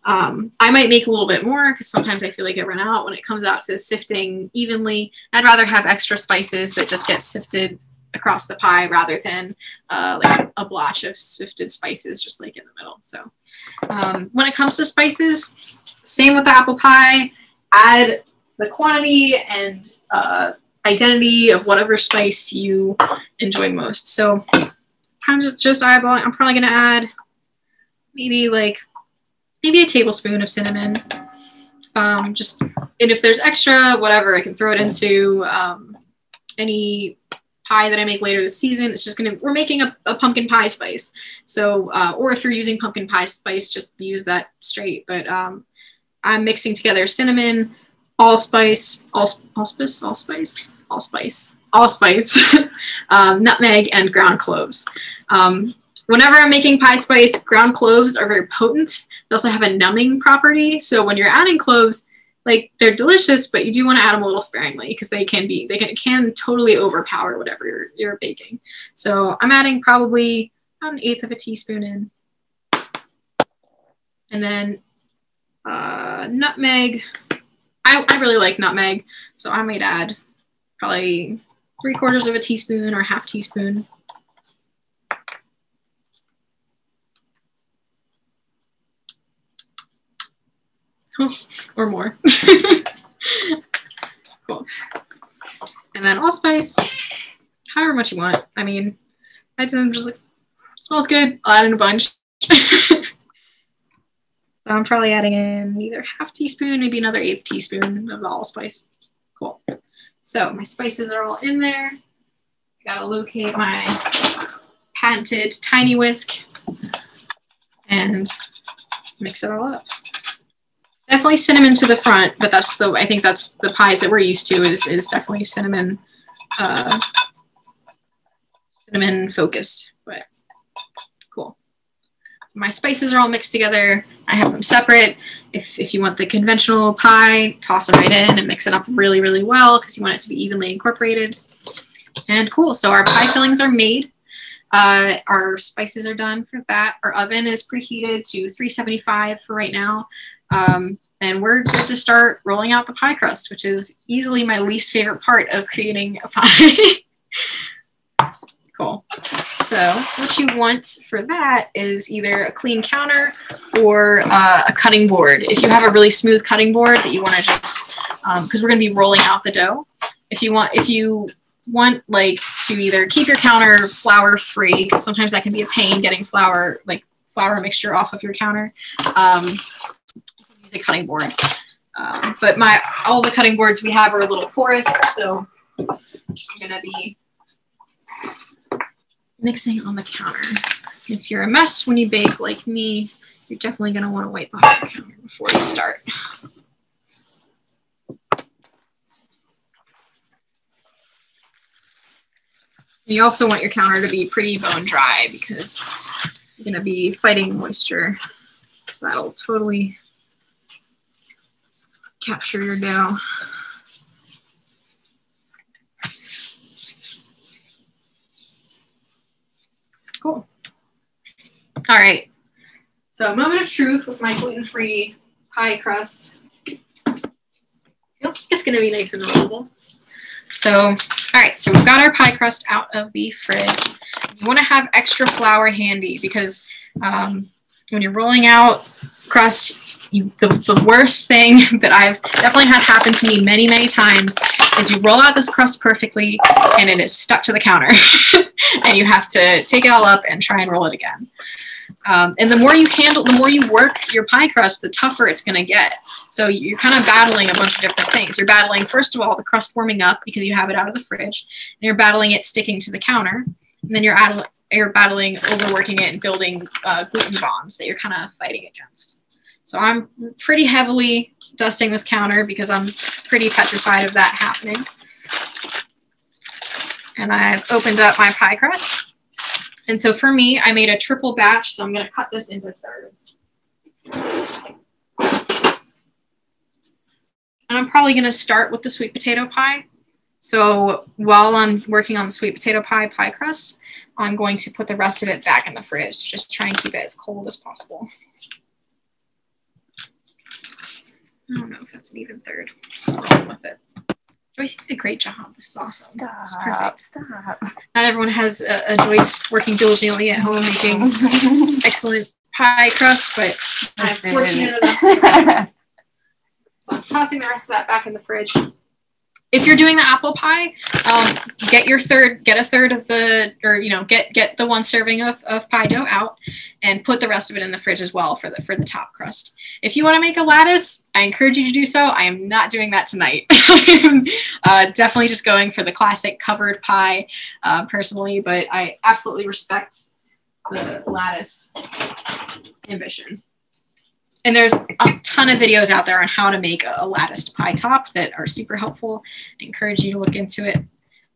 I might make a little bit more because sometimes I feel like I run out when it comes out to sifting evenly. I'd rather have extra spices that just get sifted across the pie rather than like a blotch of sifted spices just like in the middle. So when it comes to spices, same with the apple pie, add the quantity and identity of whatever spice you enjoy most. So kind of just eyeballing. I'm probably gonna add maybe a tablespoon of cinnamon. And if there's extra, whatever, I can throw it into any pie that I make later this season. It's just we're making a pumpkin pie spice. So, or if you're using pumpkin pie spice, just use that straight. But I'm mixing together cinnamon, allspice, nutmeg, and ground cloves. Whenever I'm making pie spice, ground cloves are very potent. They also have a numbing property. So when you're adding cloves, like they're delicious, but you do want to add them a little sparingly because they can totally overpower whatever you're baking. So I'm adding probably about 1/8 of a teaspoon in. And then nutmeg. I really like nutmeg, so I might add probably 3/4 of a teaspoon or 1/2 teaspoon. Or more. Cool. And then allspice, however much you want. I mean, I tend to just like, it smells good, I'll add in a bunch. So I'm probably adding in either 1/2 teaspoon, maybe another 1/8 teaspoon of the allspice. Cool. So my spices are all in there. Gotta locate my patented tiny whisk and mix it all up. Definitely cinnamon to the front, but I think that's the pies that we're used to is definitely cinnamon focused, but cool. So my spices are all mixed together. I have them separate. If you want the conventional pie, toss them right in and mix it up really, really well because you want it to be evenly incorporated. And cool, so our pie fillings are made. Our spices are done for that. Our oven is preheated to 375 for right now. And we're good to start rolling out the pie crust, which is easily my least favorite part of creating a pie. Cool. So what you want for that is either a clean counter or a cutting board. If you have a really smooth cutting board that you want to just, because we're going to be rolling out the dough. If you want like to either keep your counter flour free, because sometimes that can be a pain getting flour mixture off of your counter. Use a cutting board. But all the cutting boards we have are a little porous, so I'm gonna be mixing on the counter. If you're a mess when you bake like me, you're definitely gonna want to wipe off the counter before you start. You also want your counter to be pretty bone dry because you're gonna be fighting moisture, so that'll totally capture your dough. Cool. All right. So a moment of truth with my gluten-free pie crust. Feels like it's gonna be nice and rollable. So, all right, so we've got our pie crust out of the fridge. You want to have extra flour handy because when you're rolling out crust, the worst thing that I've definitely had happen to me many, many times is you roll out this crust perfectly and it is stuck to the counter. And you have to take it all up and try and roll it again. And the more you work your pie crust, the tougher it's going to get. So you're kind of battling a bunch of different things. You're battling, first of all, the crust warming up because you have it out of the fridge. And you're battling it sticking to the counter. And then you're battling overworking it and building gluten bombs that you're kind of fighting against. So I'm pretty heavily dusting this counter because I'm pretty petrified of that happening. And I've opened up my pie crust. And so for me, I made a triple batch, so I'm going to cut this into thirds. And I'm probably going to start with the sweet potato pie. So while I'm working on the sweet potato pie crust, I'm going to put the rest of it back in the fridge. Just try and keep it as cold as possible. I don't know if that's an even third. Rolling with it. Joyce, you did a great job. This is awesome. Stop. This is perfect. Stop. Not everyone has a Joyce working diligently at home making excellent pie crust, but I'm fortunate enough. So I'm tossing the rest of that back in the fridge. If you're doing the apple pie, get a third of the, or you know, get the one serving of pie dough out, and put the rest of it in the fridge as well for the top crust. If you want to make a lattice, I encourage you to do so. I am not doing that tonight. Definitely just going for the classic covered pie personally, but I absolutely respect the lattice ambition. And there's a ton of videos out there on how to make a latticed pie top that are super helpful. I encourage you to look into it,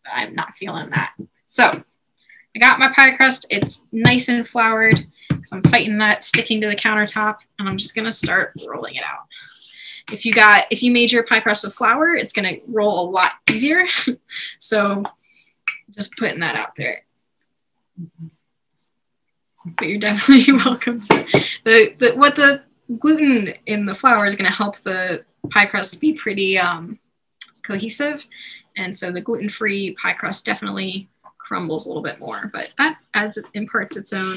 but I'm not feeling that. So I got my pie crust. It's nice and floured because I'm fighting that sticking to the countertop, and I'm just gonna start rolling it out. If you made your pie crust with flour, it's gonna roll a lot easier. So just putting that out there. But you're definitely welcome to what the gluten in the flour is going to help the pie crust be pretty cohesive, and so the gluten-free pie crust definitely crumbles a little bit more, but that imparts its own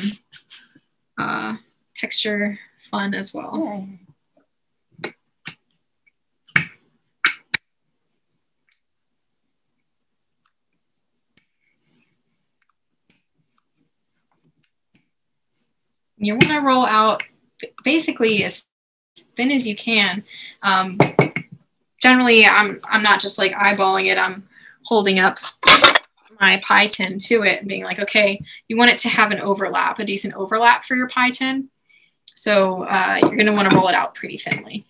texture fun as well. You want to roll out basically as thin as you can. Generally, I'm not just like eyeballing it. I'm holding up my pie tin to it and being like, okay, you want it to have an overlap, a decent overlap for your pie tin. So you're going to want to roll it out pretty thinly.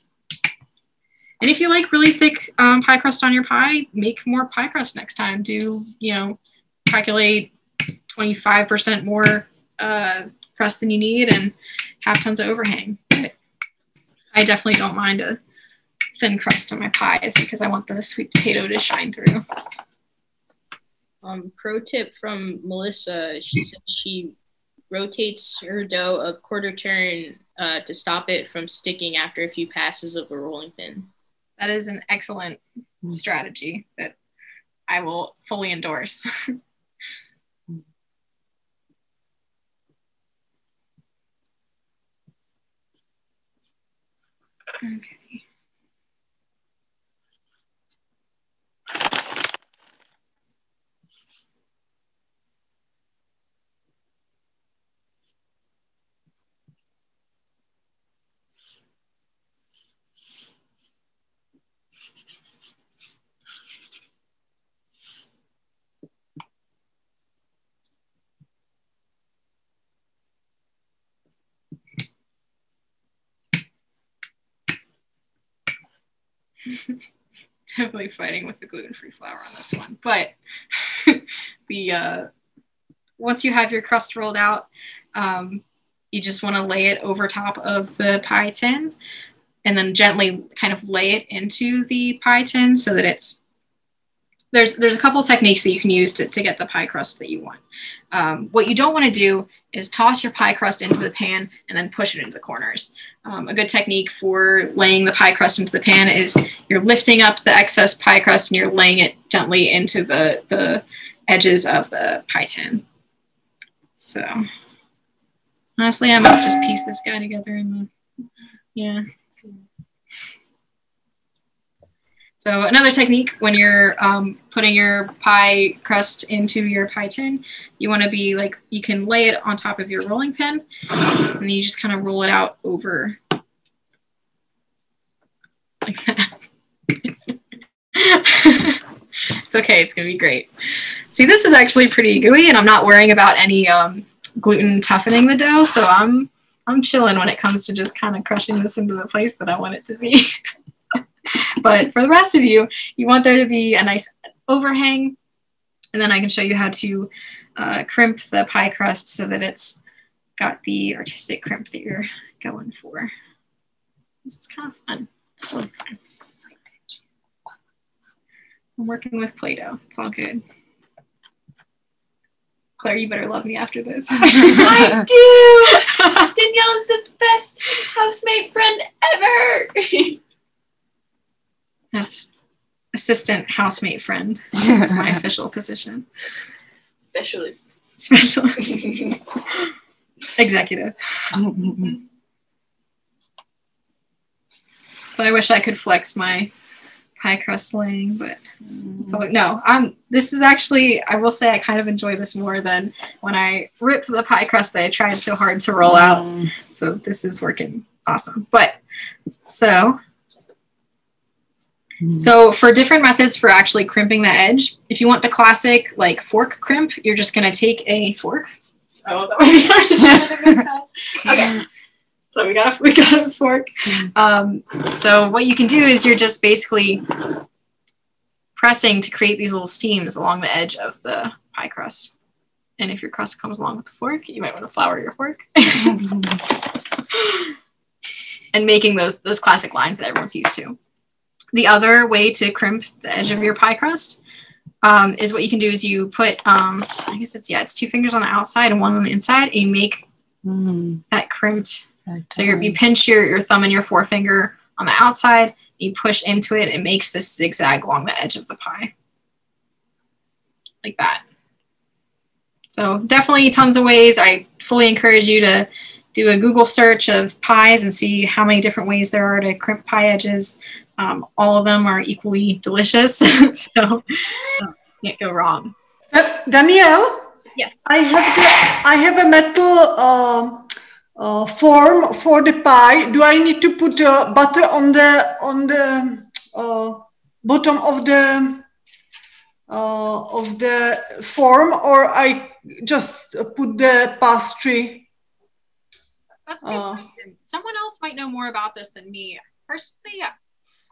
And if you like really thick pie crust on your pie, make more pie crust next time. Do, calculate 25% more crust than you need and have tons of overhang. But I definitely don't mind a thin crust on my pies because I want the sweet potato to shine through. Pro tip from Melissa, she said she rotates her dough a quarter turn to stop it from sticking after a few passes of a rolling pin. That is an excellent strategy that I will fully endorse. Okay. Definitely fighting with the gluten-free flour on this one, but once you have your crust rolled out, you just want to lay it over top of the pie tin and then gently kind of lay it into the pie tin so that it's there's a couple techniques that you can use to get the pie crust that you want. What you don't want to do is toss your pie crust into the pan and then push it into the corners. A good technique for laying the pie crust into the pan is you're lifting up the excess pie crust and you're laying it gently into the edges of the pie tin. So honestly, I might just piece this guy together in the, yeah. So another technique when you're putting your pie crust into your pie tin, you want to be like, you can lay it on top of your rolling pin and then you just kind of roll it out over like that. It's okay, it's gonna be great. See, this is actually pretty gooey and I'm not worrying about any gluten toughening the dough, so I'm chilling when it comes to just kind of crushing this into the place that I want it to be. But for the rest of you, you want there to be a nice overhang, and then I can show you how to crimp the pie crust so that it's got the artistic crimp that you're going for. This is kind of fun. It's still fun. I'm working with Play-Doh. It's all good. Claire, you better love me after this. I do! Danielle is the best housemate friend ever! That's assistant housemate friend. That's my official position. Specialist. Specialist. Executive. So I wish I could flex my pie crust laying, but so no, this is actually, I will say I kind of enjoy this more than when I ripped the pie crust that I tried so hard to roll out. So this is working awesome. But so for different methods for actually crimping the edge, if you want the classic like fork crimp, you're just gonna take a fork. Oh, that would be hard to do in this house. Okay. So we got a fork. So what you can do is you're just basically pressing to create these little seams along the edge of the pie crust. And if your crust comes along with the fork, you might want to flour your fork. And making those classic lines that everyone's used to. The other way to crimp the edge of your pie crust is what you can do is you put, I guess it's 2 fingers on the outside and 1 on the inside, and you make that crimped. So you pinch your thumb and your forefinger on the outside, you push into it, it makes this zigzag along the edge of the pie. Like that. So definitely tons of ways. I fully encourage you to do a Google search of pies and see how many different ways there are to crimp pie edges. All of them are equally delicious, so can't go wrong. Danielle? Yes. I have a metal form for the pie. Do I need to put butter on the bottom of the form, or I just put the pastry? That's a good question. Someone else might know more about this than me. Personally,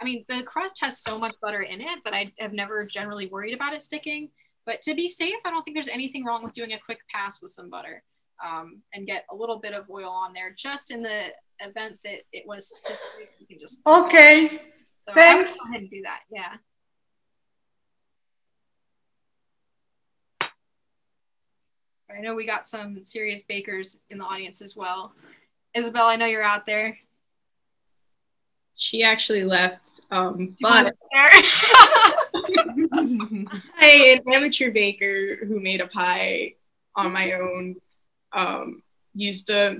I mean, the crust has so much butter in it that I have never generally worried about it sticking. But to be safe, I don't think there's anything wrong with doing a quick pass with some butter. And get a little bit of oil on there, just in the event that it was to stick. You can just okay. So thanks. Go ahead and do that. Yeah. I know we got some serious bakers in the audience as well. Isabel, I know you're out there. She actually left, but there. I'm an amateur baker who made a pie on my own. Used a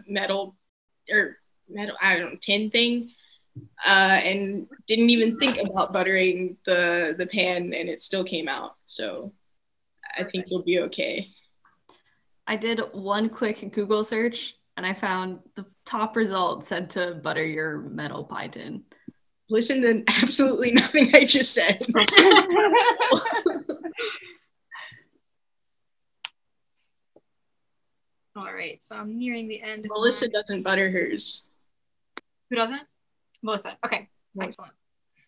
tin thing, and didn't even think about buttering the pan, and it still came out. So I think you'll be okay. I did one quick Google search, and I found the top result said to butter your metal pie tin. Listen to absolutely nothing I just said. All right, so I'm nearing the end. Melissa doesn't butter hers. Who doesn't? Melissa. Okay, excellent.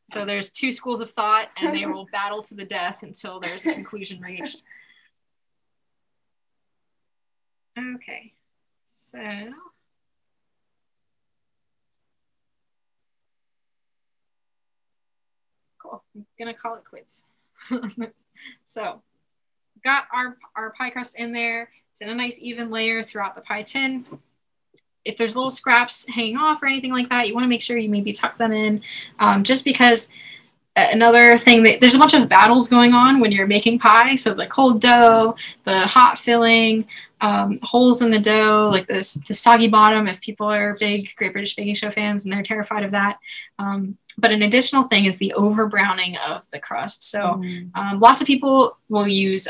So there's 2 schools of thought, and they will battle to the death until there's a conclusion reached. Okay, so cool. I'm gonna call it quits. So got our pie crust in there. It's in a nice even layer throughout the pie tin. If there's little scraps hanging off or anything like that, you want to make sure you maybe tuck them in, just because another thing that there's a bunch of battles going on when you're making pie. So the cold dough, the hot filling, holes in the dough, like the soggy bottom, if people are big Great British Baking Show fans and they're terrified of that. But an additional thing is the over browning of the crust. So lots of people will use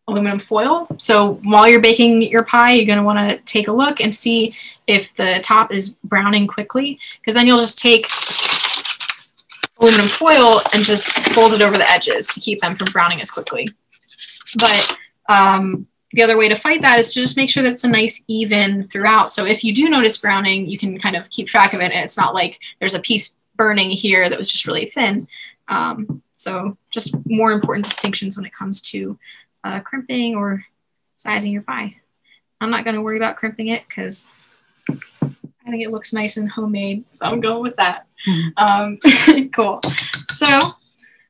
aluminum foil. So while you're baking your pie, you're going to want to take a look and see if the top is browning quickly, because then you'll just take aluminum foil and just fold it over the edges to keep them from browning as quickly. But the other way to fight that is to just make sure that it's a nice even throughout. So if you do notice browning, you can kind of keep track of it, and it's not like there's a piece burning here that was just really thin. So just more important distinctions when it comes to crimping or sizing your pie. I'm not going to worry about crimping it because I think it looks nice and homemade, so I'm going with that. Cool. So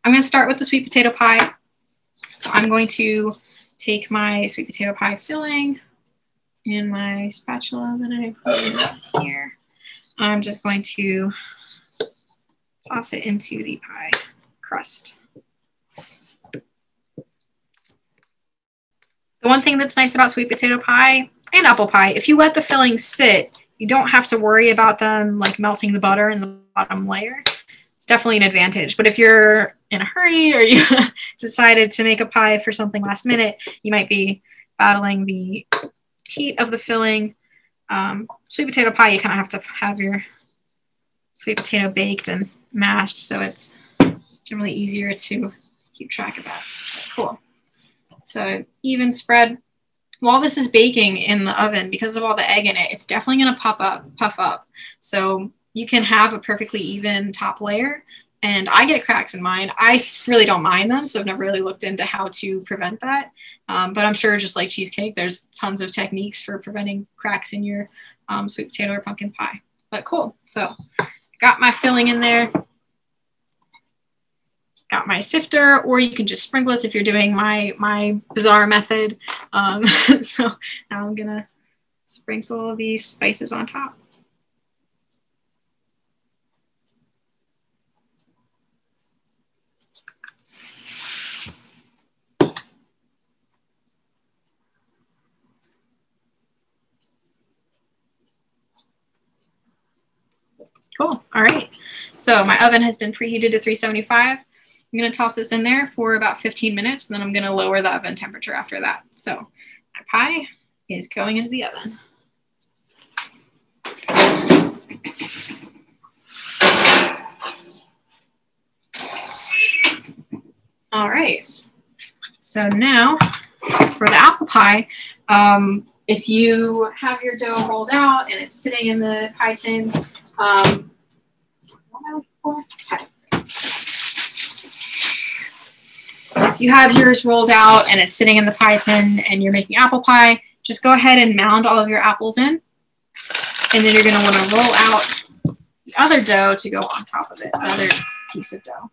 I'm going to start with the sweet potato pie. So I'm going to take my sweet potato pie filling and my spatula that I put in here. I'm just going to toss it into the pie crust. The one thing that's nice about sweet potato pie and apple pie, if you let the fillings sit, you don't have to worry about them like melting the butter in the bottom layer. It's definitely an advantage. But if you're in a hurry or you decided to make a pie for something last minute, you might be battling the heat of the filling. Sweet potato pie, you kind of have to have your sweet potato baked and mashed, so it's generally easier to keep track of that. Cool. So even spread. While this is baking in the oven, because of all the egg in it, it's definitely going to puff up. So you can have a perfectly even top layer. And I get cracks in mine. I really don't mind them, so I've never really looked into how to prevent that. But I'm sure just like cheesecake, there's tons of techniques for preventing cracks in your sweet potato or pumpkin pie. But cool. So got my filling in there. Got my sifter, or you can just sprinkle this if you're doing my bizarre method. So now I'm gonna sprinkle these spices on top. Cool. All right. So my oven has been preheated to 375. I'm going to toss this in there for about 15 minutes, and then I'm going to lower the oven temperature after that. So my pie is going into the oven. All right. So now for the apple pie, if you have your dough rolled out and it's sitting in the pie tin, if you have yours rolled out and it's sitting in the pie tin and you're making apple pie, just go ahead and mound all of your apples in. And then you're going to want to roll out the other dough to go on top of it, the other piece of dough.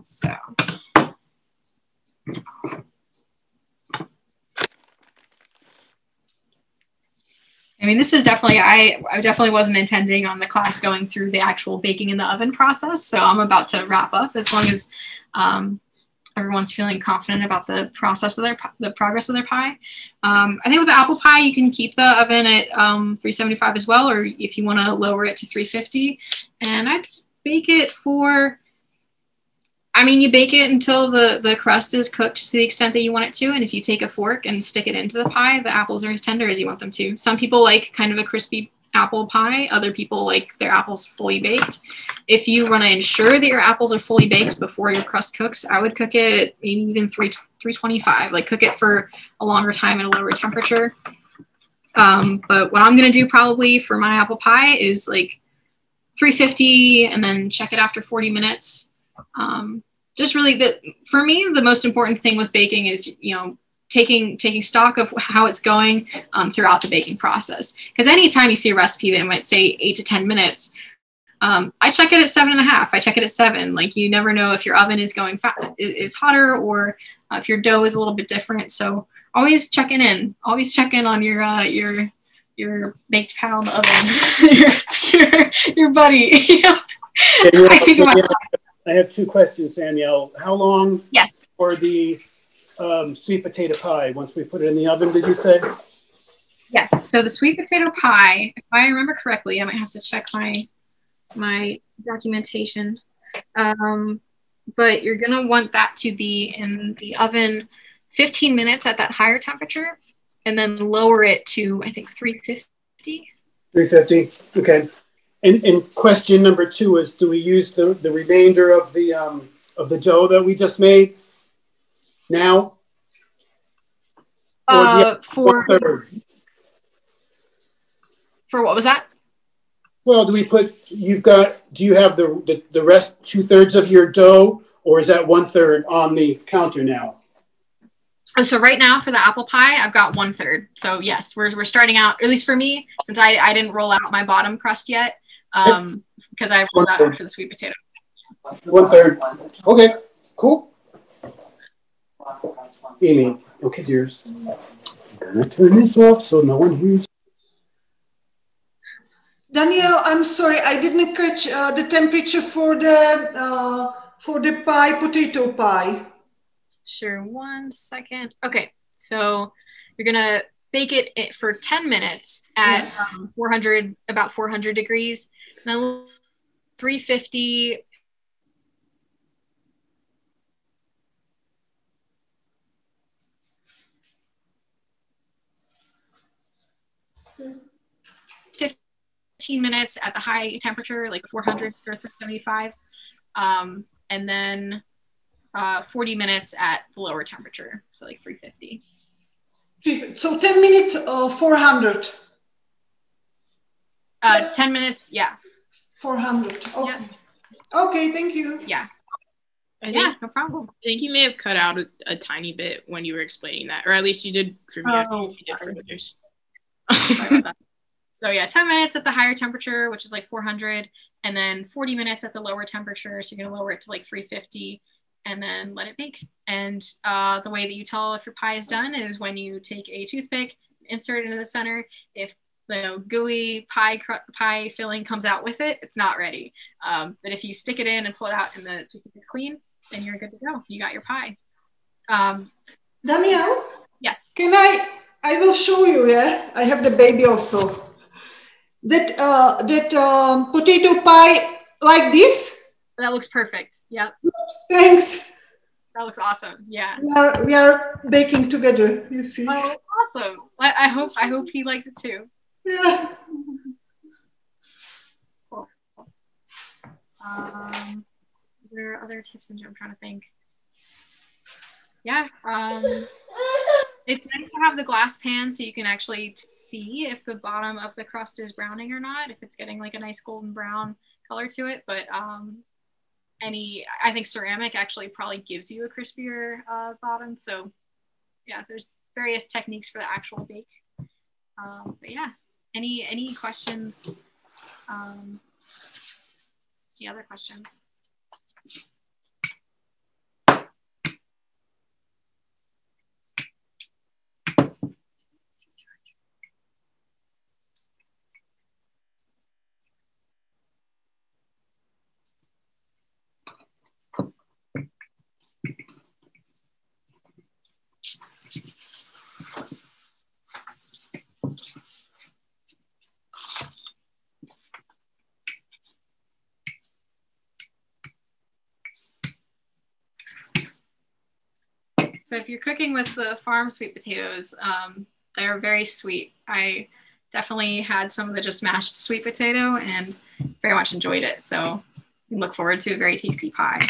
So. I mean, this is definitely, I definitely wasn't intending on the class going through the actual baking in the oven process. So I'm about to wrap up as long as everyone's feeling confident about the process of the progress of their pie. I think with the apple pie, you can keep the oven at 375 as well, or if you want to lower it to 350. And I'd bake it for, I mean, you bake it until the crust is cooked to the extent that you want it to. And if you take a fork and stick it into the pie, the apples are as tender as you want them to. Some people like kind of a crispy apple pie. Other people like their apples fully baked. If you want to ensure that your apples are fully baked before your crust cooks, I would cook it maybe even 325, like cook it for a longer time at a lower temperature. But what I'm going to do probably for my apple pie is like 350 and then check it after 40 minutes. Just really, for me, the most important thing with baking is, you know, taking stock of how it's going throughout the baking process. Because anytime you see a recipe that might say 8 to 10 minutes, I check it at 7.5. I check it at 7. Like, you never know if your oven is going is hotter or if your dough is a little bit different. So always checking in. Always check in on your baked pal in the oven, your buddy. You know? I have two questions, Danielle. How long for the sweet potato pie once we put it in the oven, did you say? Yes. So the sweet potato pie, if I remember correctly, I might have to check my documentation. But you're going to want that to be in the oven 15 minutes at that higher temperature and then lower it to, I think, 350. 350. Okay. And question number 2 is, do we use the remainder of the dough that we just made now? For what was that? Well, do you have the rest 2/3 of your dough, or is that 1/3 on the counter now? So right now for the apple pie, I've got 1/3. So yes, we're starting out, at least for me, since I didn't roll out my bottom crust yet, because I rolled out for the sweet potato. 1/3. Okay. Cool. Amy, okay, dears. I'm gonna turn this off so no one hears. Danielle, I'm sorry, I didn't catch the temperature for the pie, potato pie. Sure, 1 second. Okay, so you're gonna bake it for 10 minutes at 400, about 400 degrees, and then 350. Okay. 15 minutes at the high temperature, like 400 or 375, and then 40 minutes at the lower temperature, so like 350. So 10 minutes or 400? 10 minutes, yeah. 400, okay. Yeah. Okay, thank you. Yeah. Yeah, no problem. I think you may have cut out a tiny bit when you were explaining that, or at least you did for me. Oh, you did for others. Sorry about that. So yeah, 10 minutes at the higher temperature, which is like 400, and then 40 minutes at the lower temperature. So you're gonna lower it to like 350 and then let it bake. And the way that you tell if your pie is done is when you take a toothpick, insert it into the center. If the gooey pie filling comes out with it, it's not ready. But if you stick it in and pull it out and the toothpick is clean, then you're good to go. You got your pie. Danielle? Yes. Can I will show you, yeah? I have the baby also. That potato pie like this? That looks perfect. Yep. Thanks. That looks awesome. Yeah. We are baking together, you see. Oh, awesome. I hope he likes it too. Yeah. Cool. There are other tips I'm trying to think. Yeah. It's nice to have the glass pan so you can actually see if the bottom of the crust is browning or not, if it's getting like a nice golden brown color to it. But I think ceramic actually probably gives you a crispier bottom. So yeah, there's various techniques for the actual bake. But yeah, any questions? Any other questions? So if you're cooking with the farm sweet potatoes, they're very sweet. I definitely had some of the just mashed sweet potato and very much enjoyed it. So look forward to a very tasty pie.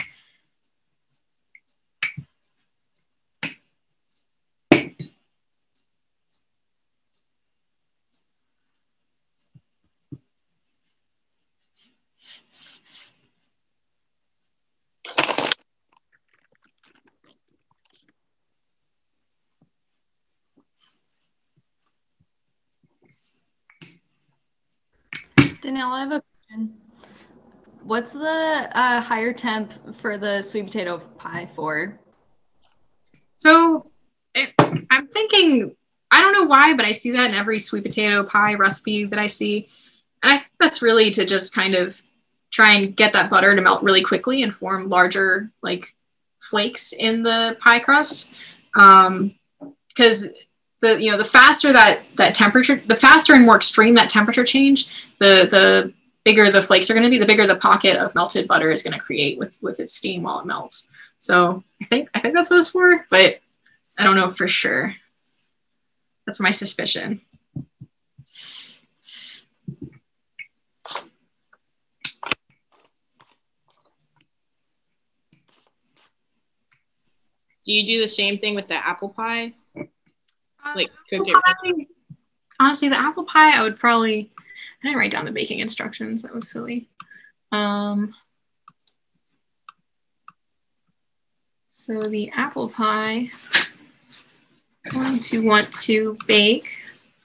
Danielle, I have a question. What's the higher temp for the sweet potato pie for? So I'm thinking, I don't know why, but I see that in every sweet potato pie recipe that I see. And I think that's really to just kind of try and get that butter to melt really quickly and form larger like flakes in the pie crust. Because the faster that temperature, the faster and more extreme that temperature change, the bigger the flakes are going to be, the bigger the pocket of melted butter is going to create with its steam while it melts. So I think that's what it's for, but I don't know for sure. That's my suspicion. Do you do the same thing with the apple pie? Like cook it? Honestly, the apple pie, I would probably, I didn't write down the baking instructions. That was silly. So the apple pie, I'm going to want to bake.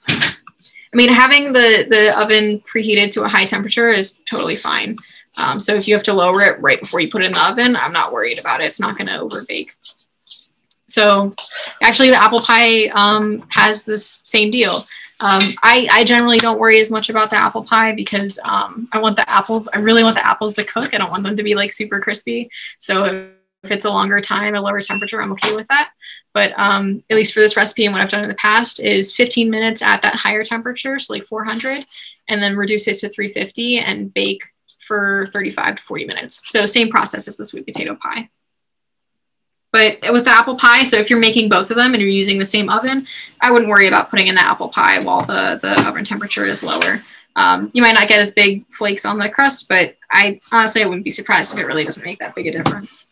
I mean, having the oven preheated to a high temperature is totally fine, So if you have to lower it right before you put it in the oven, I'm not worried about it. It's not going to over bake. So actually the apple pie has this same deal. I generally don't worry as much about the apple pie because I really want the apples to cook. I don't want them to be like super crispy. So if it's a longer time, a lower temperature, I'm okay with that. But at least for this recipe and what I've done in the past is 15 minutes at that higher temperature, so like 400, and then reduce it to 350 and bake for 35 to 40 minutes. So same process as the sweet potato pie. But with the apple pie, so if you're making both of them and you're using the same oven, I wouldn't worry about putting in the apple pie while the oven temperature is lower. You might not get as big flakes on the crust, but I wouldn't be surprised if it really doesn't make that big a difference.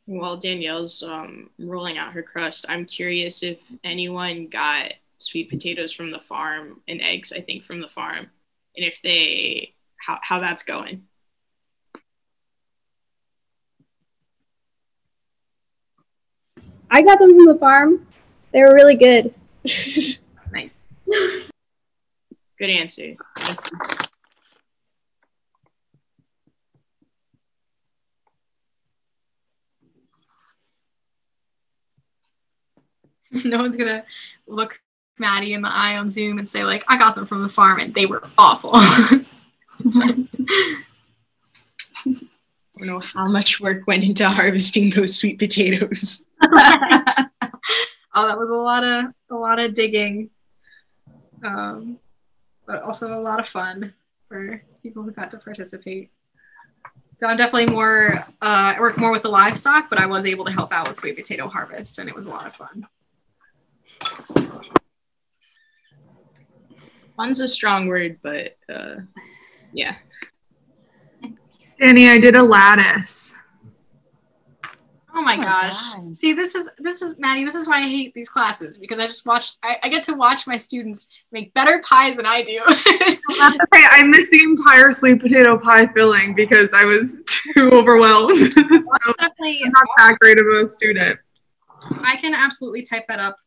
While Danielle's rolling out her crust, I'm curious if anyone got sweet potatoes from the farm and eggs, I think, from the farm, and if they, how that's going. I got them from the farm. They were really good. Nice. Good answer. No one's gonna look Maddie in the eye on Zoom and say like, I got them from the farm and they were awful. I don't know how much work went into harvesting those sweet potatoes. Oh, that was a lot of digging, but also a lot of fun for people who got to participate. So I'm definitely I work more with the livestock, but I was able to help out with sweet potato harvest, and it was a lot of fun. Fun's a strong word, but yeah. Danny, I did a lattice. Oh my gosh. God. See, this is Maddie, this is why I hate these classes, because I get to watch my students make better pies than I do. That's okay. I missed the entire sweet potato pie filling because I was too overwhelmed. So definitely I'm not that great of a student. I can absolutely type that up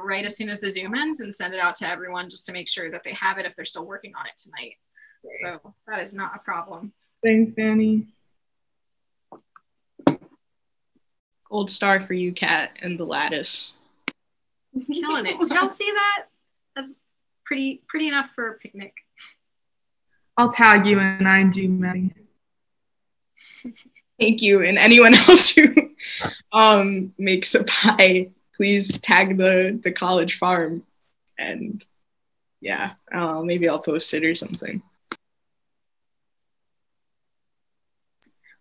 right as soon as the Zoom ends and send it out to everyone just to make sure that they have it if they're still working on it tonight. So that is not a problem. Thanks, Danny. Gold star for you, Kat, and the lattice. Just killing it. Did y'all see that? That's pretty enough for a picnic. I'll tag you in IG, Maddie. Thank you. And anyone else who makes a pie, please tag the college farm. And yeah, maybe I'll post it or something.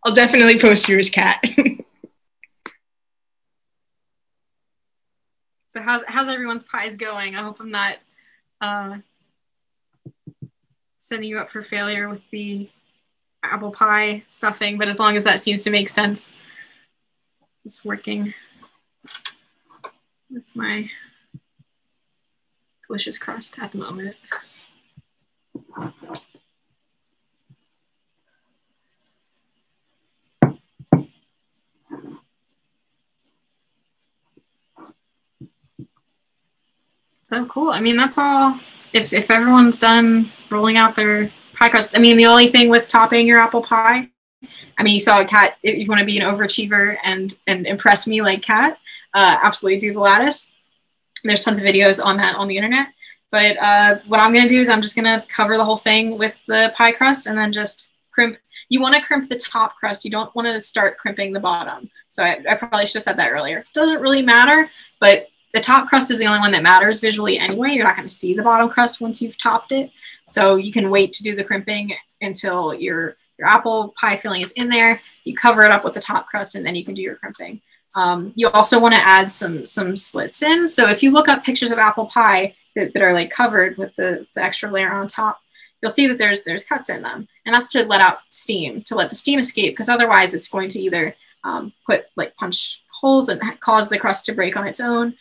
I'll definitely post yours, Kat. So how's everyone's pies going? I hope I'm not setting you up for failure with the apple pie stuffing, but as long as that seems to make sense, just working with my delicious crust at the moment. So cool. I mean, that's all. If everyone's done rolling out their pie crust, I mean, the only thing with topping your apple pie, I mean, you saw a Kat, if you want to be an overachiever and impress me like Kat, absolutely do the lattice. There's tons of videos on that on the internet. But what I'm going to do is I'm just going to cover the whole thing with the pie crust and then just crimp. You want to crimp the top crust. You don't want to start crimping the bottom. So I probably should have said that earlier. It doesn't really matter, but the top crust is the only one that matters visually anyway. You're not going to see the bottom crust once you've topped it. So you can wait to do the crimping until your apple pie filling is in there. You cover it up with the top crust and then you can do your crimping. You also want to add some slits in. So if you look up pictures of apple pie that are like covered with the extra layer on top, you'll see that there's cuts in them. And that's to let out steam, to let the steam escape, because otherwise it's going to either punch holes and cause the crust to break on its own,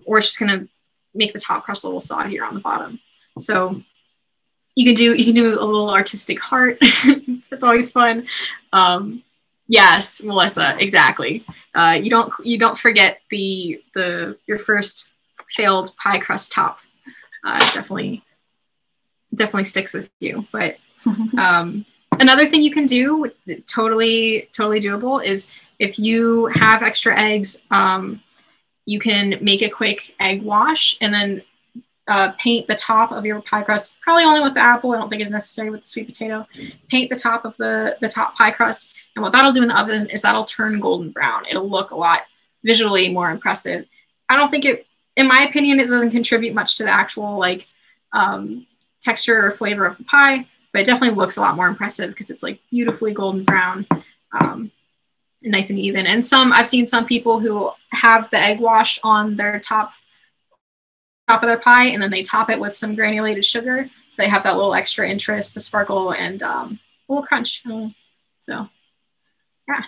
or it's just going to make the top crust a little soggier on the bottom. So you can do a little artistic heart. It's always fun. Yes, Melissa, exactly. You don't forget your first failed pie crust top. Definitely sticks with you. But another thing you can do, totally doable, is if you have extra eggs, you can make a quick egg wash and then paint the top of your pie crust, probably only with the apple. I don't think it's necessary with the sweet potato. Paint the top of the top pie crust. And what that'll do in the oven is that'll turn golden brown. It'll look a lot visually more impressive. I don't think in my opinion, it doesn't contribute much to the actual like texture or flavor of the pie, but it definitely looks a lot more impressive because it's like beautifully golden brown, and nice and even. And I've seen some people who have the egg wash on their top of their pie, and then they top it with some granulated sugar, so they have that little extra interest, the sparkle, and a little crunch. So yeah.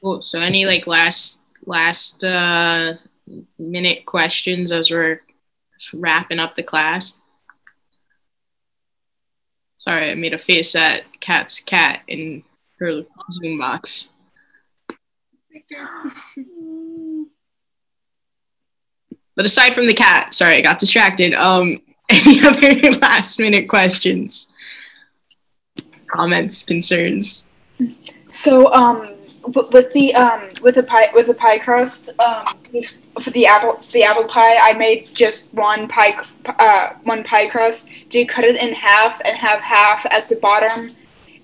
Cool. So any like last minute questions as we're wrapping up the class? Sorry, I made a face at Kat's cat in her Zoom box. But aside from the cat, sorry, I got distracted. Any other last minute questions, comments, concerns? So with the pie crust, for the apple pie, I made just one pie crust. Do you cut it in half and have half as the bottom,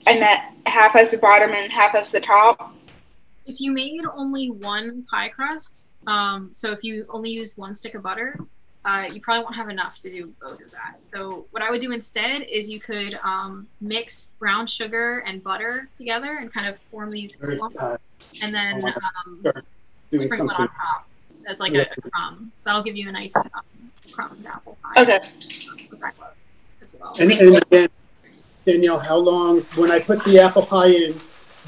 and that half as the bottom and half as the top? If you made only one pie crust, so if you only used one stick of butter, you probably won't have enough to do both of that. So what I would do instead is you could mix brown sugar and butter together and kind of form these clumps, and then sprinkle it on top as like a crumb. So that'll give you a nice crumbed apple pie. Okay. As well. And again, Danielle, how long, when I put the apple pie in,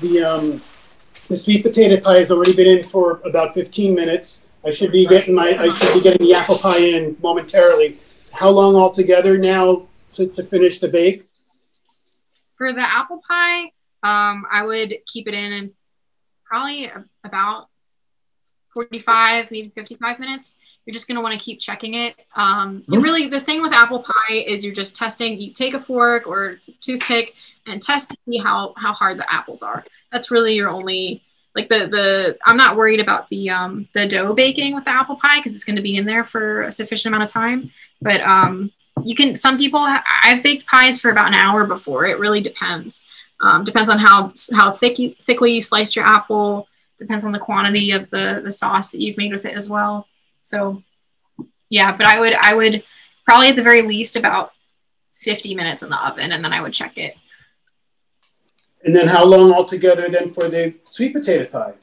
the sweet potato pie has already been in for about 15 minutes. I should be getting the apple pie in momentarily. How long altogether now to finish the bake? For the apple pie, I would keep it in probably about 45, maybe 55 minutes. You're just going to want to keep checking it. Really, the thing with apple pie is you're just testing. You take a fork or toothpick and test to see how hard the apples are. That's really your only, like I'm not worried about the dough baking with the apple pie because it's going to be in there for a sufficient amount of time. But some people, I've baked pies for about an hour before. It really depends. Depends on how thickly you sliced your apple. Depends on the quantity of the sauce that you've made with it as well. So yeah, but I would probably at the very least about 50 minutes in the oven, and then I would check it. And then how long altogether then for the sweet potato pie?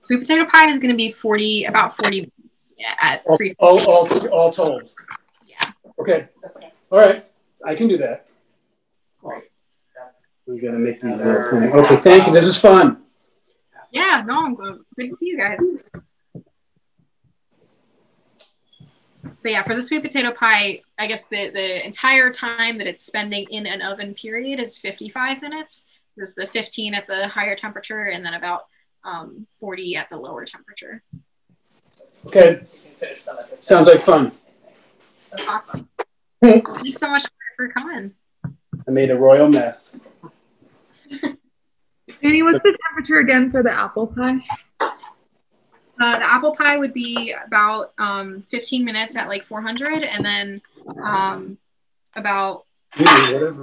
Sweet potato pie is going to be about 40 minutes at 350. All told. Yeah. Okay. All right. I can do that. We're going to make these little things. Okay, thank you. This is fun. Yeah, no, I'm good to see you guys. So yeah, for the sweet potato pie, I guess the entire time that it's spending in an oven period is 55 minutes. This is the 15 at the higher temperature and then about 40 at the lower temperature. Okay. Sounds like fun. Awesome. Thanks so much for coming. I made a royal mess. Danny, what's the temperature again for the apple pie? The apple pie would be about 15 minutes at like 400, and then about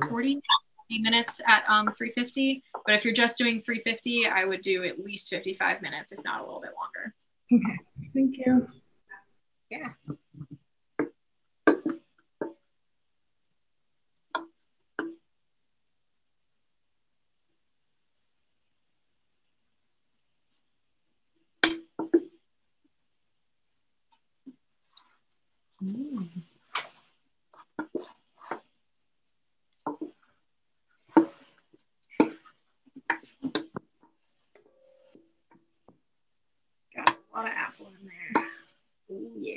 40 minutes at 350. But if you're just doing 350, I would do at least 55 minutes, if not a little bit longer. Okay, thank you. Yeah. Got a lot of apple in there. Ooh, yeah.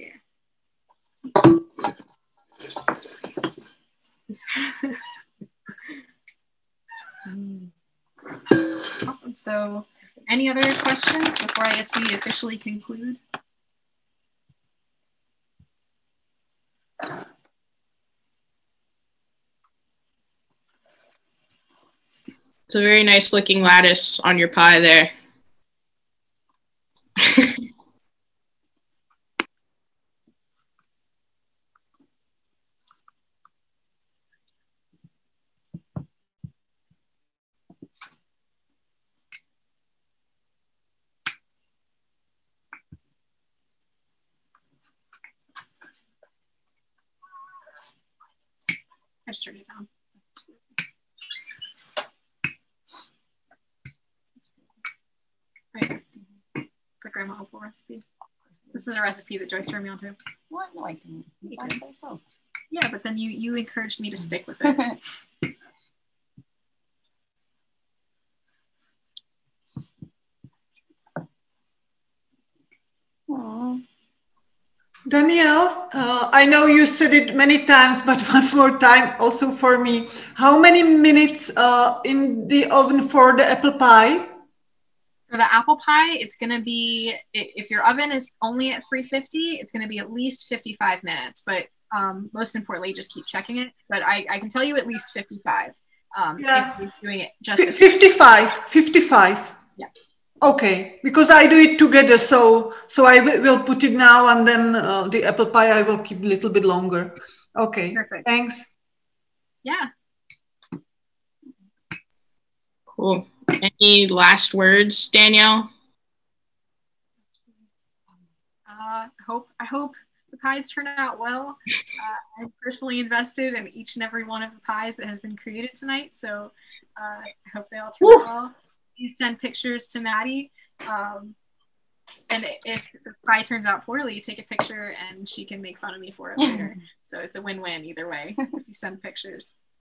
So any other questions before I guess we officially conclude? It's a very nice looking lattice on your pie there. I just turned it down. Right. The grandma opal recipe. This is a recipe that Joyce turned me onto. What? No, I didn't. You got it by yourself. Yeah, but then you encouraged me to stick with it. Aww. Danielle, I know you said it many times, but one more time also for me. How many minutes in the oven for the apple pie? For the apple pie, it's going to be, if your oven is only at 350, it's going to be at least 55 minutes. But most importantly, just keep checking it. But I can tell you at least 55. Yeah. If you're doing it just 55. Yeah. Okay, because I do it together, so I will put it now, and then the apple pie I will keep a little bit longer. Okay, perfect. Thanks. Yeah. Cool. Any last words, Danielle? I hope the pies turn out well. I'm personally invested in each and every one of the pies that has been created tonight, so I hope they all turn out well. Please send pictures to Maddie. And if the pie turns out poorly, take a picture and she can make fun of me for it later. So it's a win-win either way if you send pictures.